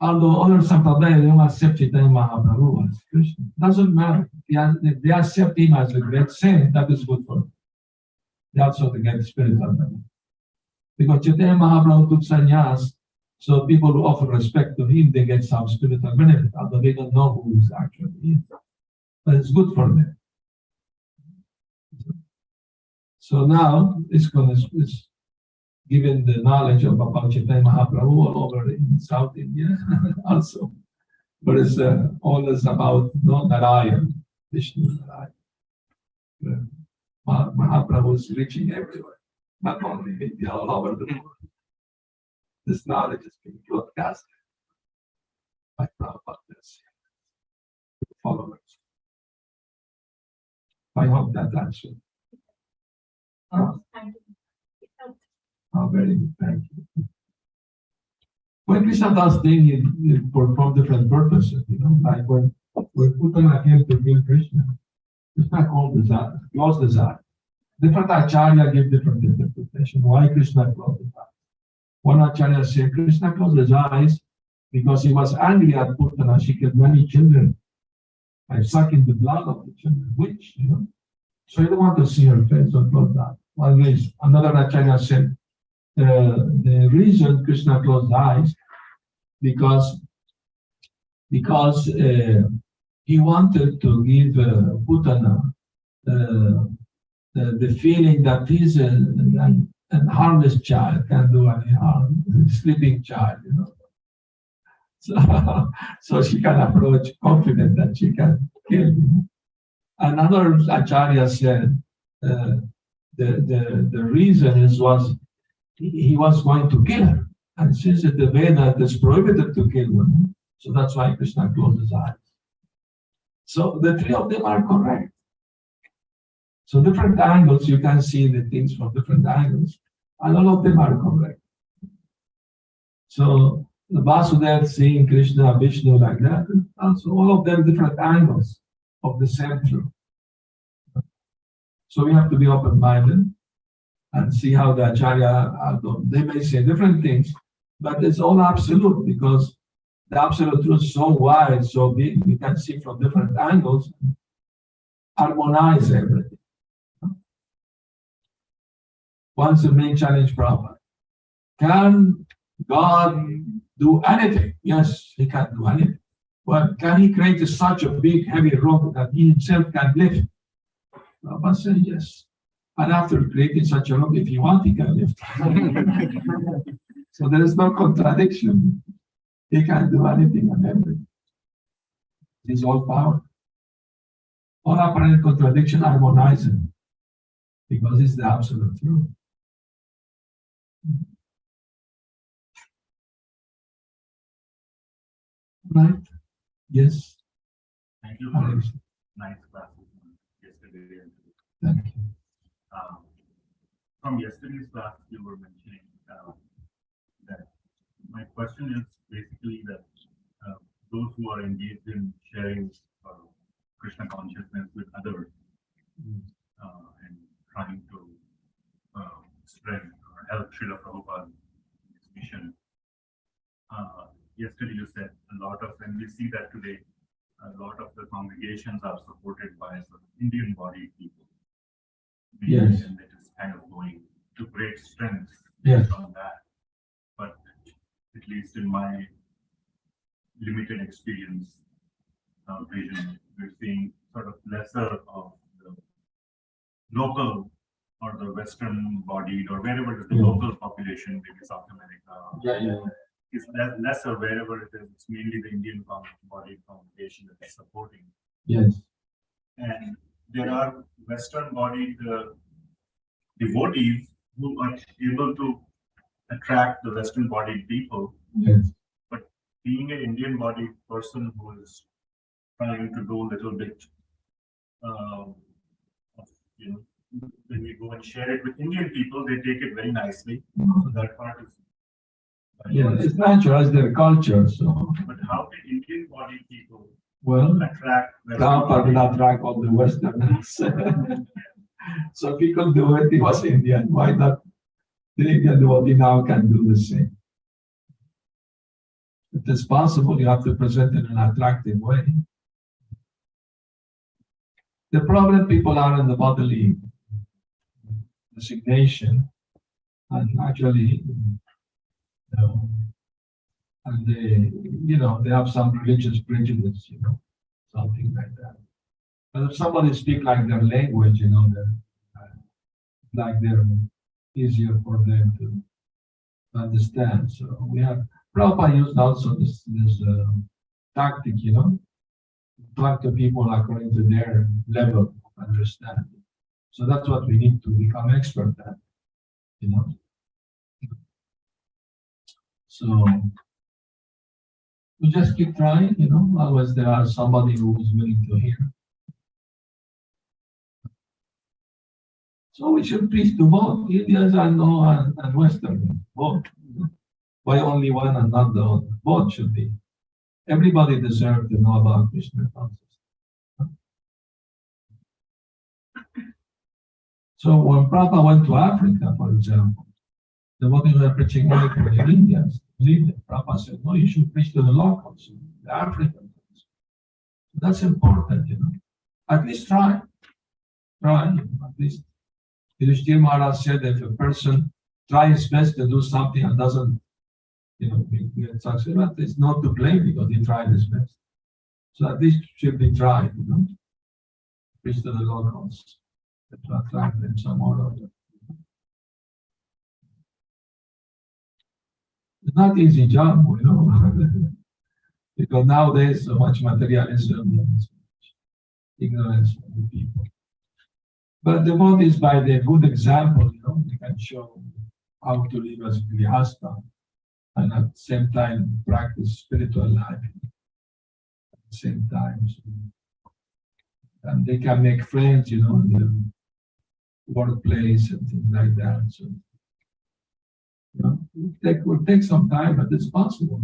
Although other Sampradaya don't accept Chaitanya Mahaprabhu as Krishna, doesn't matter. They accept him as a great saint, that is good for them. They also get spiritual benefit. Because Chaitanya Mahaprabhu took sannyas, so people who offer respect to him, they get some spiritual benefit, although they don't know who is actually he. But it's good for them. So now ISKCON is given the knowledge of about Chaitanya Mahaprabhu all over in South India also. But it's always about Narayan, Vishnu Narayan. Mahaprabhu is reaching everywhere, not only in India, all over the world. This knowledge is being broadcast by Prabhupada's followers. I hope that answered. Thank you. It helped. Oh, very good, thank you. When Krishna does things, he perform different purposes, like when Putana came to kill Krishna, Krishna called desire, closed desire. Different acharya give different interpretation. Why Krishna closed his eyes? One acharya said Krishna closed his eyes because he was angry at Putana. She killed many children by sucking the blood of the children, which, So he didn't want to see her face, so closed that. One reason. Another acharya said the reason Krishna closed his eyes because he wanted to give Putana the feeling that he's a harmless child, can't do any harm, a sleeping child, So she can approach confident that she can kill him. Another acharya said the reason was he was going to kill her. And since the Veda is prohibited to kill women, so that's why Krishna closed his eyes. So the three of them are correct. So different angles, you can see the things from different angles, and all of them are correct. So the Vasudev seeing Krishna, Vishnu like that, also all of them different angles of the same truth. So we have to be open-minded and see how the Acharya, they may say different things, but it's all absolute because the absolute truth is so wide, so big, we can see from different angles, harmonize everything. Once the main challenge Prabhupada. Can God do anything? Yes, he can do anything. But can he create such a big, heavy rock that he himself can lift? Prabhupada said yes. And after creating such a rock, if he wants, he can lift. So there is no contradiction. He can do anything and everything. He's all powerful. All apparent contradiction harmonizing because it's the absolute truth. Right? Yes. Thank you for nice classes yesterday. Thank you. From yesterday's class, you were mentioning that my question is basically that those who are engaged in sharing Krishna consciousness with others, and trying to spread or help Srila Prabhupada in his mission. Yesterday you said a lot of, and we see that today, a lot of the congregations are supported by sort of Indian bodied people. Yes. And it is kind of going to great strength Yes. on that. But at least in my limited experience, vision, we're seeing sort of lesser of the local or the Western bodied or wherever it is the local population, maybe South America, is lesser wherever it is. It's mainly the Indian bodied congregation that is supporting. Yes. And there are Western bodied devotees who are able to attract the Western bodied people. Yes. But being an Indian bodied person who is trying to do a little bit of, when we go and share it with Indian people, they take it very nicely. So that part is. Yeah, it's natural, it's their culture. So, but how did Indian bodied people well, attract Prabhupada will attract all the Westerners. So if he could do it, he was Indian. Why not? The Indian devotee now can do the same. If it's possible, you have to present it in an attractive way. The problem people are in the bodily resignation, and actually, and they have some religious prejudice, something like that. But if somebody speak like their language, they're easier for them to understand. So we have Prabhupada used also this tactic, talk to people according to their level of understanding. So that's what we need to become expert at, So we just keep trying, always there are somebody who is willing to hear. So we should preach to both Indians and Western, both. Why only one and not the other? Both should be. Everybody deserves to know about Krishna consciousness. So when Prabhupada went to Africa, for example, the devotees were preaching only to the Indians. Prabhupada said, no, you should preach to the locals, the Africans. That's important, At least try. At least. Yudhishthira Maharaj said if a person tries his best to do something and doesn't, get success, but it's not to blame because he tried his best. So at least should be tried, Preach to the locals, to attract them some more of it. It's not easy job, because nowadays so much materialism and so much ignorance of the people. But devotees, by their good example, they can show how to live as grihastha and at the same time practice spiritual life at the same time. So, and they can make friends, in the workplace and things like that. So, it will take some time, but it's possible.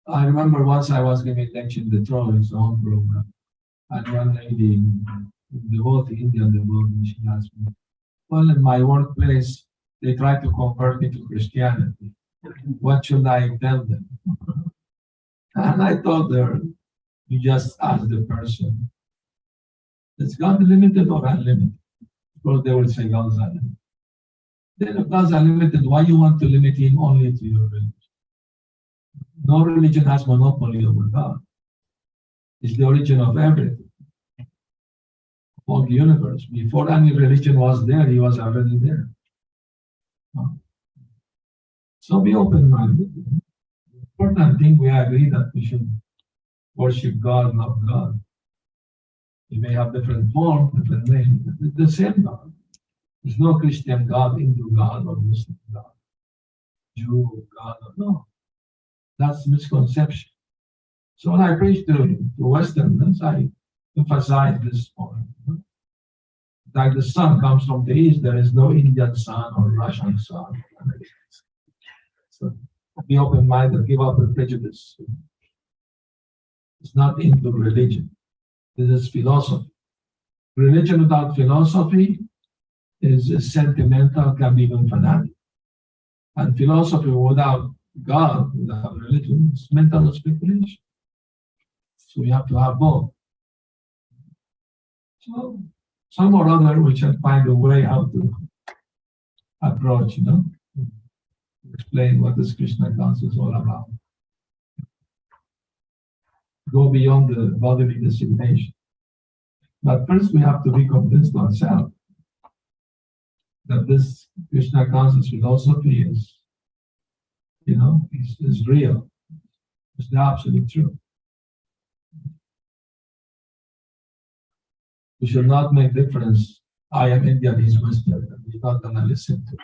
I remember once I was giving a lecture in Detroit, it's own program. And one lady, Indian devotee, she asked me, well, in my workplace, they try to convert me to Christianity. What should I tell them? And I told her, you just ask the person, is God limited or unlimited? Because they will say God's unlimited. Then if God's unlimited, why you want to limit him only to your religion? No religion has monopoly over God. It's the origin of everything. Of the universe. Before any religion was there, he was already there. So be open-minded. The important thing, we agree that we should worship God, love God. He may have different form, different name, but it's the same God. There's no Christian God, Hindu God, or Muslim God, Jew God, no. That's misconception. So when I preach to Westerners, I emphasize this point. Like the sun comes from the east, there is no Indian sun or Russian sun. So be open-minded, give up the prejudice. It's not into religion. This is philosophy. Religion without philosophy is sentimental, can be even fanatic. And philosophy without God, without religion, is mental speculation. So we have to have both. So some or other we shall find a way how to approach, explain what this Krishna consciousness is all about. Go beyond the bodily designation. But first we have to be convinced ourselves that this Krishna conscious philosophy is, is real. It's the absolute truth. We should not make difference. I am Indian, he's Western, and we're not gonna listen to it.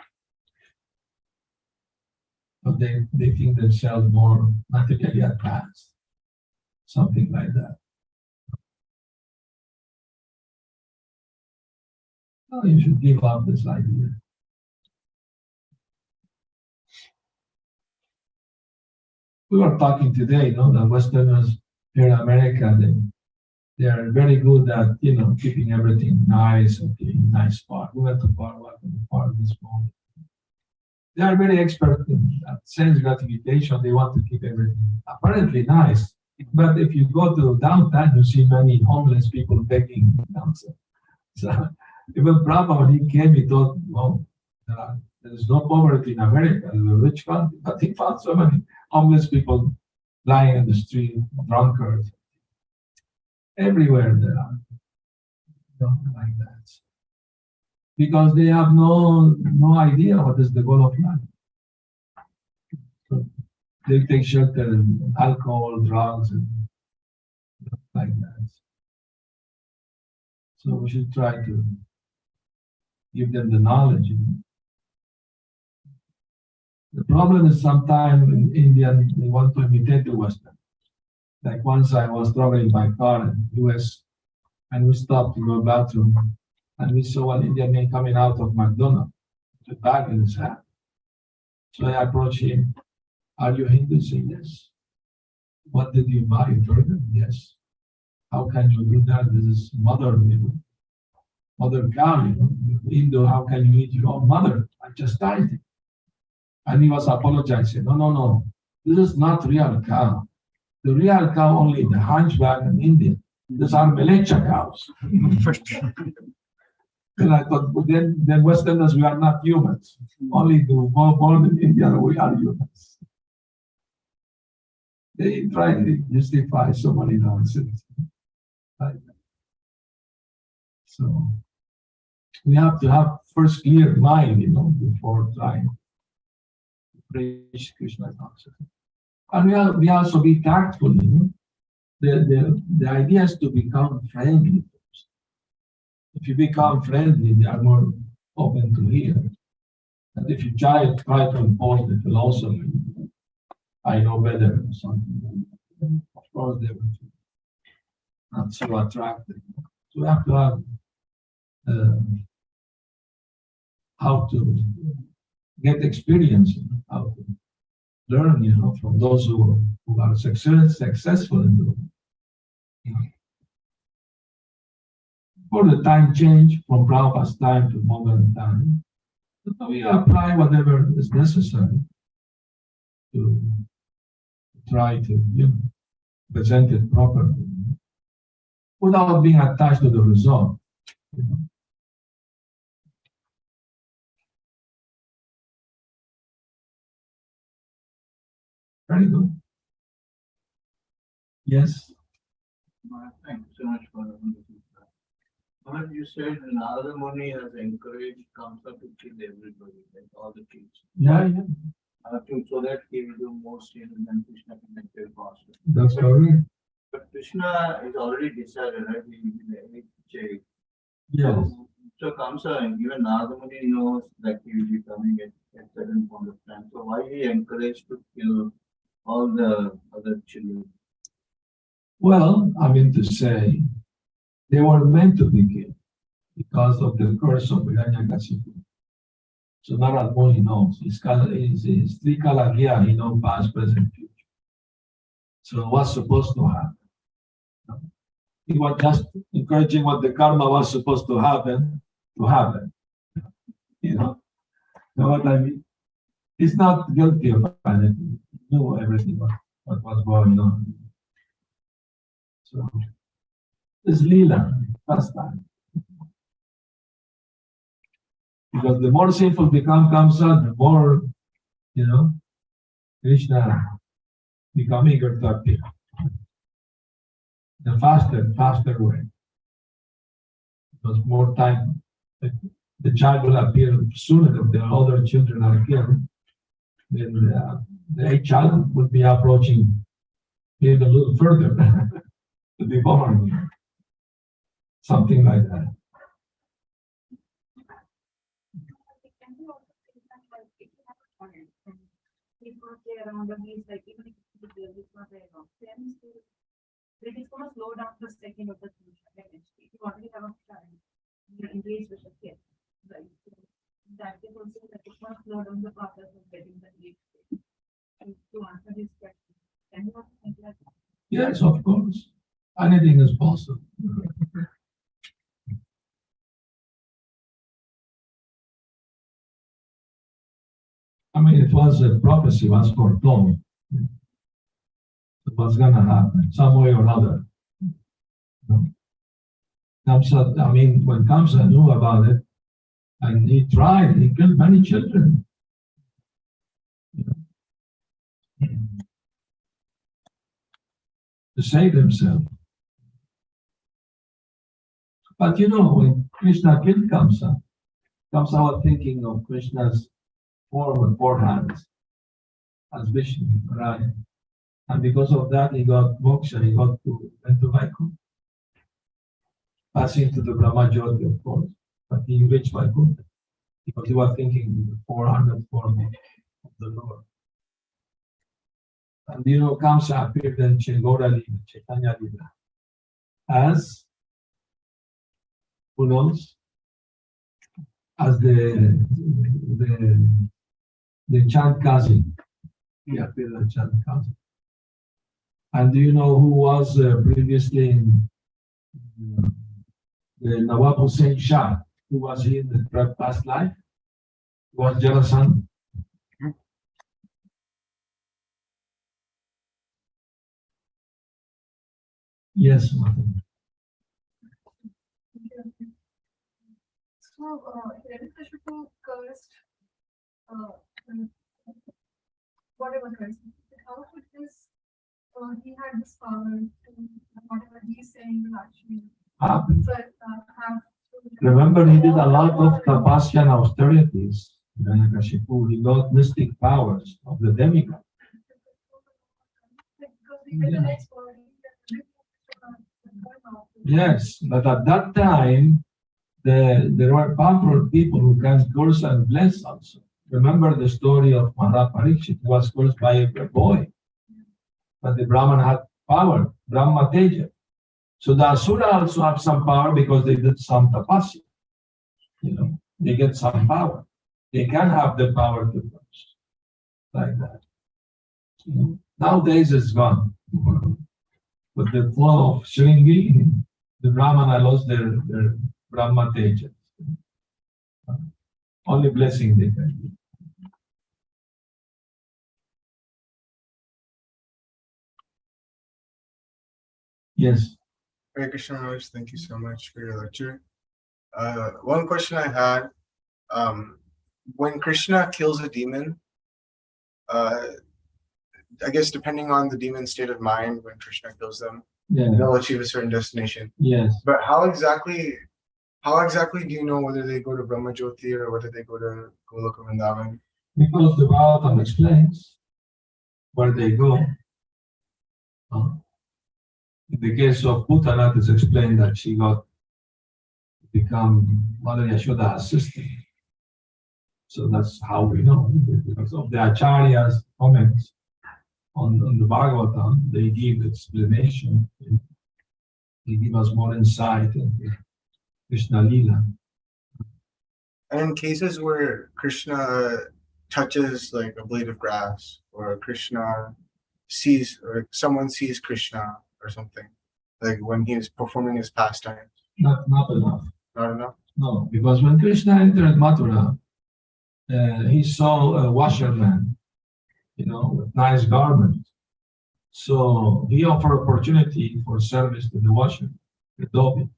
But they think themselves more materially advanced. Something like that. Well, you should give up this idea. We were talking today, that Westerners here in America, they are very good at, keeping everything nice and keeping nice spot. We went to the park this morning. They are very expert in sense gratification. They want to keep everything apparently nice. But if you go to downtown, you see many homeless people begging downstairs. So even Prabhupada, when he came, he thought, well, there is no poverty in America, it's a rich country. But he found so many homeless people lying in the street, drunkards. Everywhere there are. Like that. Because they have no idea what is the goal of life. So they take shelter in alcohol, drugs, and like that. So we should try to give them the knowledge. The problem is sometimes in India, they want to imitate the Western. Like once I was traveling by car in the US, and we stopped to go to the bathroom, and we saw an Indian man coming out of McDonald's with a bag in his hand. So I approached him. Are you Hindu? He said, yes. What did you buy? Burger? Yes. How can you do that? This is mother cow, Hindu, how can you eat your own mother? I just died. And he was apologizing. No. This is not real cow. The real cow only the hunchback in India. These are Melecha cows. And I thought, well, then Westerners, we are not humans. Only the born in India, we are humans. They try to justify so many nonsense. So we have to have first clear mind, before trying to preach Krishna consciousness. And we also be tactful, The idea is to become friendly first. If you become friendly, they are more open to hear. And if you try to impose the philosophy, I know better or something, of course they will not so attractive. So we have to have how to get experience, how to learn, from those who are successful in doing it. For the time change from Prabhupada's time to modern time, so we apply whatever is necessary to try to present it properly without being attached to the result. Very good. Yes. Thank you so much for the wonderful talk. What you said, Narada Muni has encouraged Kamsa to kill everybody, like all the kids. Yeah. So that he will do more sin than Krishna can make their faster. That's correct. But Krishna is already decided, right? He will be the eighth child. Yes. So Kamsa, and even Narada Muni knows that he will be coming at certain point of time. So why he encouraged to kill all the other children? Well, I mean to say, they were meant to be killed because of the curse of Hiranyakashipu. So Narada Muni knows. His three Kalagya, he knows past, present, future. So what's supposed to happen? He was just encouraging what the karma was supposed to happen, to happen. You know what I mean? He's not guilty of anything. He knew everything what was going on. So it's lila, pastime. Because the more sinful become Kamsa, the more, Krishna become eager to appear. The faster way. Because more time, the child will appear sooner if the other children are killed. Then the child would be approaching even a little further to be born. Something like that. Can you also think that like if you have a child and he's not there around, or he's like even if he's not there around, then it is going to slow down the second of the future eventually. If you already have a child, you're engaged with a kid, right? So that is also like it's going to slow down the process of getting the age. And to answer this question, can you also think like that? Yes, of course. Anything is possible. I mean, it was a prophecy, was foretold. It was going to happen some way or other. Kamsa, I mean, when Kamsa knew about it, and he tried, he killed many children. To save himself. But when Krishna killed Kamsa, Kamsa was thinking of Krishna's form and four hands as Vishnu, right? And because of that, he got moksha, he went to Vaikuntha, passing to the Brahma Jyoti, of course, but he reached Vaikuntha because he was thinking the 400 form of the Lord. And Kamsa appeared in Chaitanya Lila, as, who knows, as the Chandkazi. He appeared as Chandkazi. And do you know who was previously in the Nawab Hussain Shah? Who was he in the past life? Who was Jarasandha? Yes, Martin. So, Hiranyakashipu cursed whatever curse. How could this, he had this power to, whatever he's saying will actually Happen. have. Remember, he did a lot of tapasya and austerities. Hiranyakashipu, he got mystic powers of the demigod. Because we get the next body. Yes, but at that time, there were powerful people who can curse and bless also. Remember the story of Maharaj Parikshit, who was cursed by a boy. But the Brahman had power, Brahma Teja. So the Asura also have some power because they did some tapasya. They get some power. They can have the power to curse. Like that. Nowadays it's gone. With the flow of Shringi, the Brahmana lost their Brahma Teja. Only blessing they can give. Yes. Hare Krishna Maharaj, thank you so much for your lecture. One question I had, when Krishna kills a demon, I guess depending on the demon's state of mind, when Krishna kills them, they'll achieve a certain destination. Yes. But how exactly do you know whether they go to Brahma Jyoti or whether they go to Goloka Vrindavan? Because the Bhagavatam explains where they go. In the case of Putana, it's explained that she got become Mother Yashoda's assistant. So that's how we know, because of the Acharya's comments on the Bhagavatam, they give explanation. They give us more insight into Krishna Lila. And in cases where Krishna touches like a blade of grass, or Krishna sees, or someone sees Krishna or something, like when he is performing his pastimes? Not enough. Not enough? No, because when Krishna entered Mathura, he saw a washerman, with nice garments. So he offered opportunity for service to the washer, the dhobi.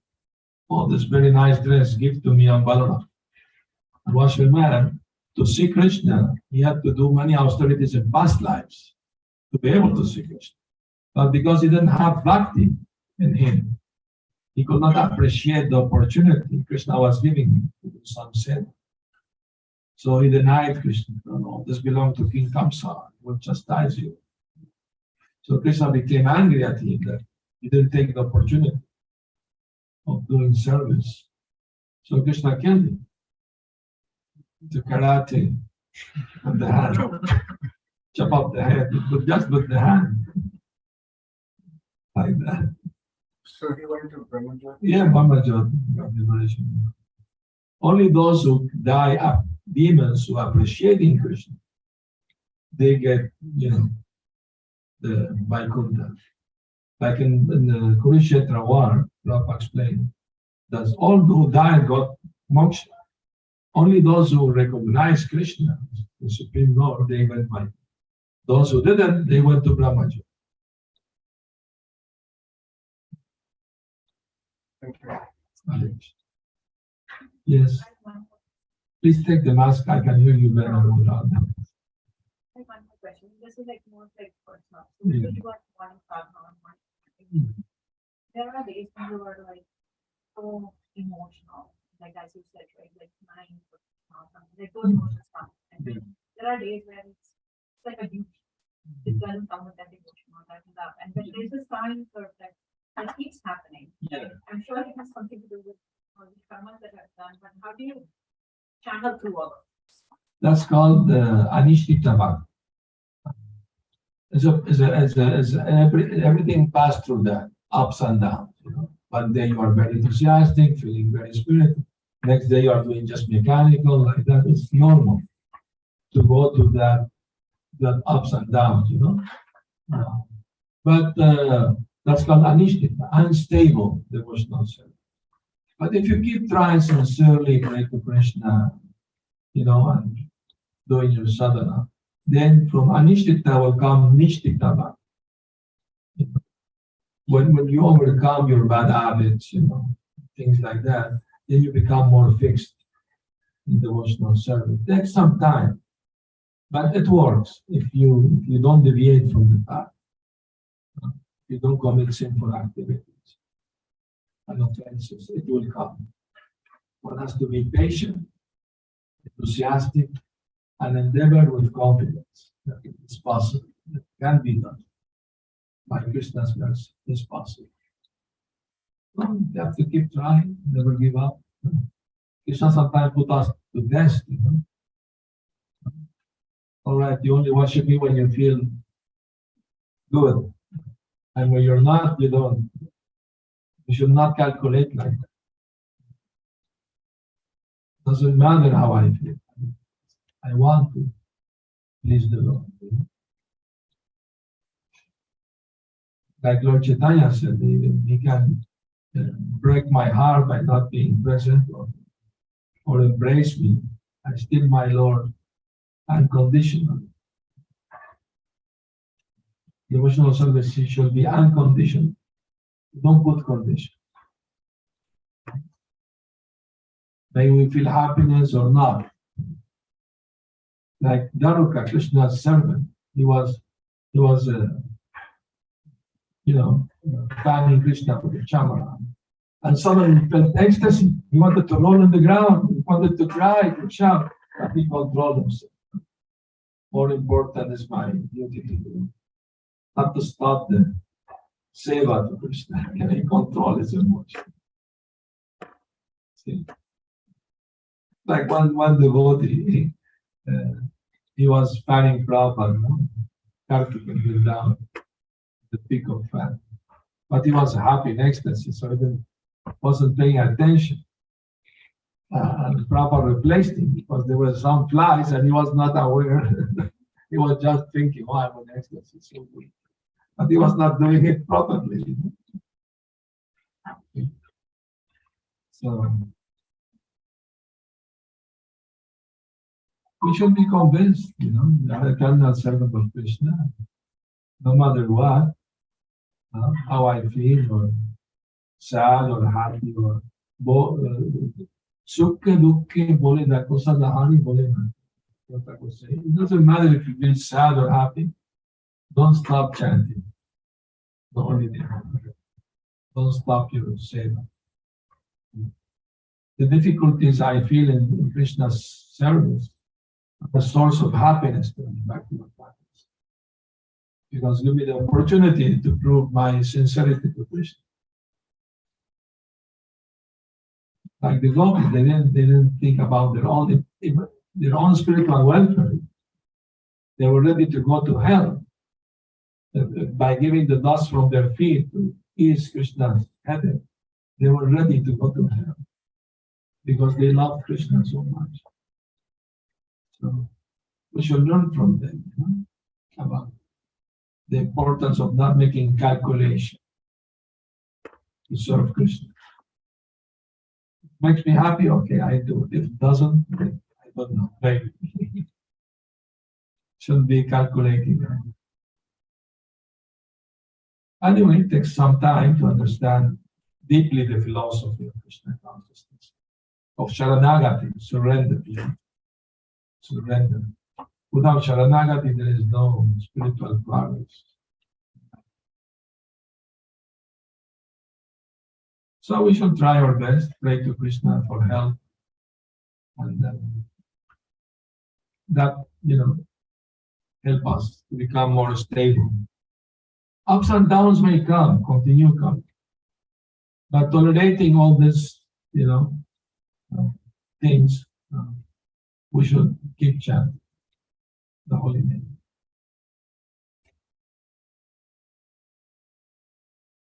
Oh, this very nice dress, give to me and Balaram. The washerman, to see Krishna, he had to do many austerities in past lives to be able to see Krishna. But because he didn't have bhakti in him, he could not appreciate the opportunity Krishna was giving him to do some sin. So he denied Krishna. No, this belongs to King Kamsa. He will chastise you. So Krishna became angry at him that he didn't take the opportunity of doing service. So Krishna killed him. The karate and the hand. Chop off the head, but just with the hand. Like that. So he went to Brahmajot? Yeah, Brahmajot, liberation. Only those who die up, demons who appreciate in Krishna, they get, the Vaikuntha. Like in the Kurukshetra war, Prabhupada explained, that all who died got moksha. Only those who recognize Krishna, the Supreme Lord, they went Vaikuntha. Those who didn't, they went to Brahmajot. Thank you. Yes. Please take the mask. I can hear you better without that. I have one more question. This is like more like personal. So we Yeah. got one sadhana on one. There are days when you are like so emotional, like as you said, right? Like crying or something. Like those emotions come. And then there are days where it's like a duty. It doesn't come with that emotion or that and that. And then there's a sign for that keeps happening. Yeah. I'm sure it has something to do with all the karmas that I've done, but how do you channel through all of this? That's called Anishtita Bhakti. Everything passed through that, ups and downs. One day you are very enthusiastic, feeling very spiritual. Next day you are doing just mechanical, like that. It's normal to go to that ups and downs, But that's called Anishtita, unstable devotional service. But if you keep trying sincerely, pray to Krishna, and doing your sadhana, then from Anishtita will come Nishtita Bhakti. When you overcome your bad habits, things like that, then you become more fixed in devotional service. It takes some time, but it works if you don't deviate from the path. If you don't commit sinful activities and offenses, it will come. One has to be patient, enthusiastic, and endeavor with confidence that it is possible, it can be done. By Krishna's mercy, it's possible. So you have to keep trying, never give up. Krishna sometimes put us to test, All right, you only worship me when you feel good. And when you're not, you don't. You should not calculate like that. Doesn't matter how I feel. I want to please the Lord. Like Lord Chaitanya said, he can break my heart by not being present or embrace me. I still my Lord unconditionally. Devotional service should be unconditional. Don't put conditions. May we feel happiness or not. Like Daruka, Krishna's servant, he was fanning Krishna with the chamara. And suddenly he felt ecstasy. He wanted to roll on the ground. He wanted to cry, to shout, but he controlled himself. More important is my duty to do. Not to stop the seva to Krishna. Can he control his emotion? See? Like one devotee, he was fanning Prabhupada, Kartik went down the peak of fan. But he was happy in ecstasy, so he wasn't paying attention. And Prabhupada replaced him because there were some flies and he was not aware. He was just thinking, oh, I'm in ecstasy, so good. But he was not doing it properly. So we should be convinced, we are eternal servant of Krishna, no matter what, how I feel, or sad or happy, or sukhe dukhe bole da kosa dahani bole na. It doesn't matter if you feel sad or happy. Don't stop chanting. The only thing. Don't stop your seva. The difficulties I feel in Krishna's service are the source of happiness to me, back to my practice. Because give me the opportunity to prove my sincerity to Krishna. Like the gopis, they didn't think about their own spiritual welfare. They were ready to go to hell by giving the dust from their feet to ease Krishna's heaven. They were ready to go to hell because they loved Krishna so much. So we should learn from them about the importance of not making calculation to serve Krishna. Makes me happy, okay, I do. If it doesn't, I don't know, maybe. Shouldn't be calculating. Anyway, it takes some time to understand deeply the philosophy of Krishna consciousness, of Sharanagati, surrender. Surrender. Without Sharanagati, there is no spiritual progress. So we should try our best, pray to Krishna for help, and that, help us to become more stable. Ups and downs may come, continue coming, but tolerating all this, things, we should keep chanting the holy name.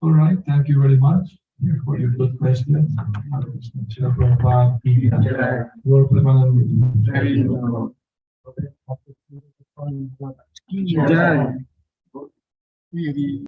All right, thank you very much for your good questions. Srila Prabhupada, Lord Premanand. Jai.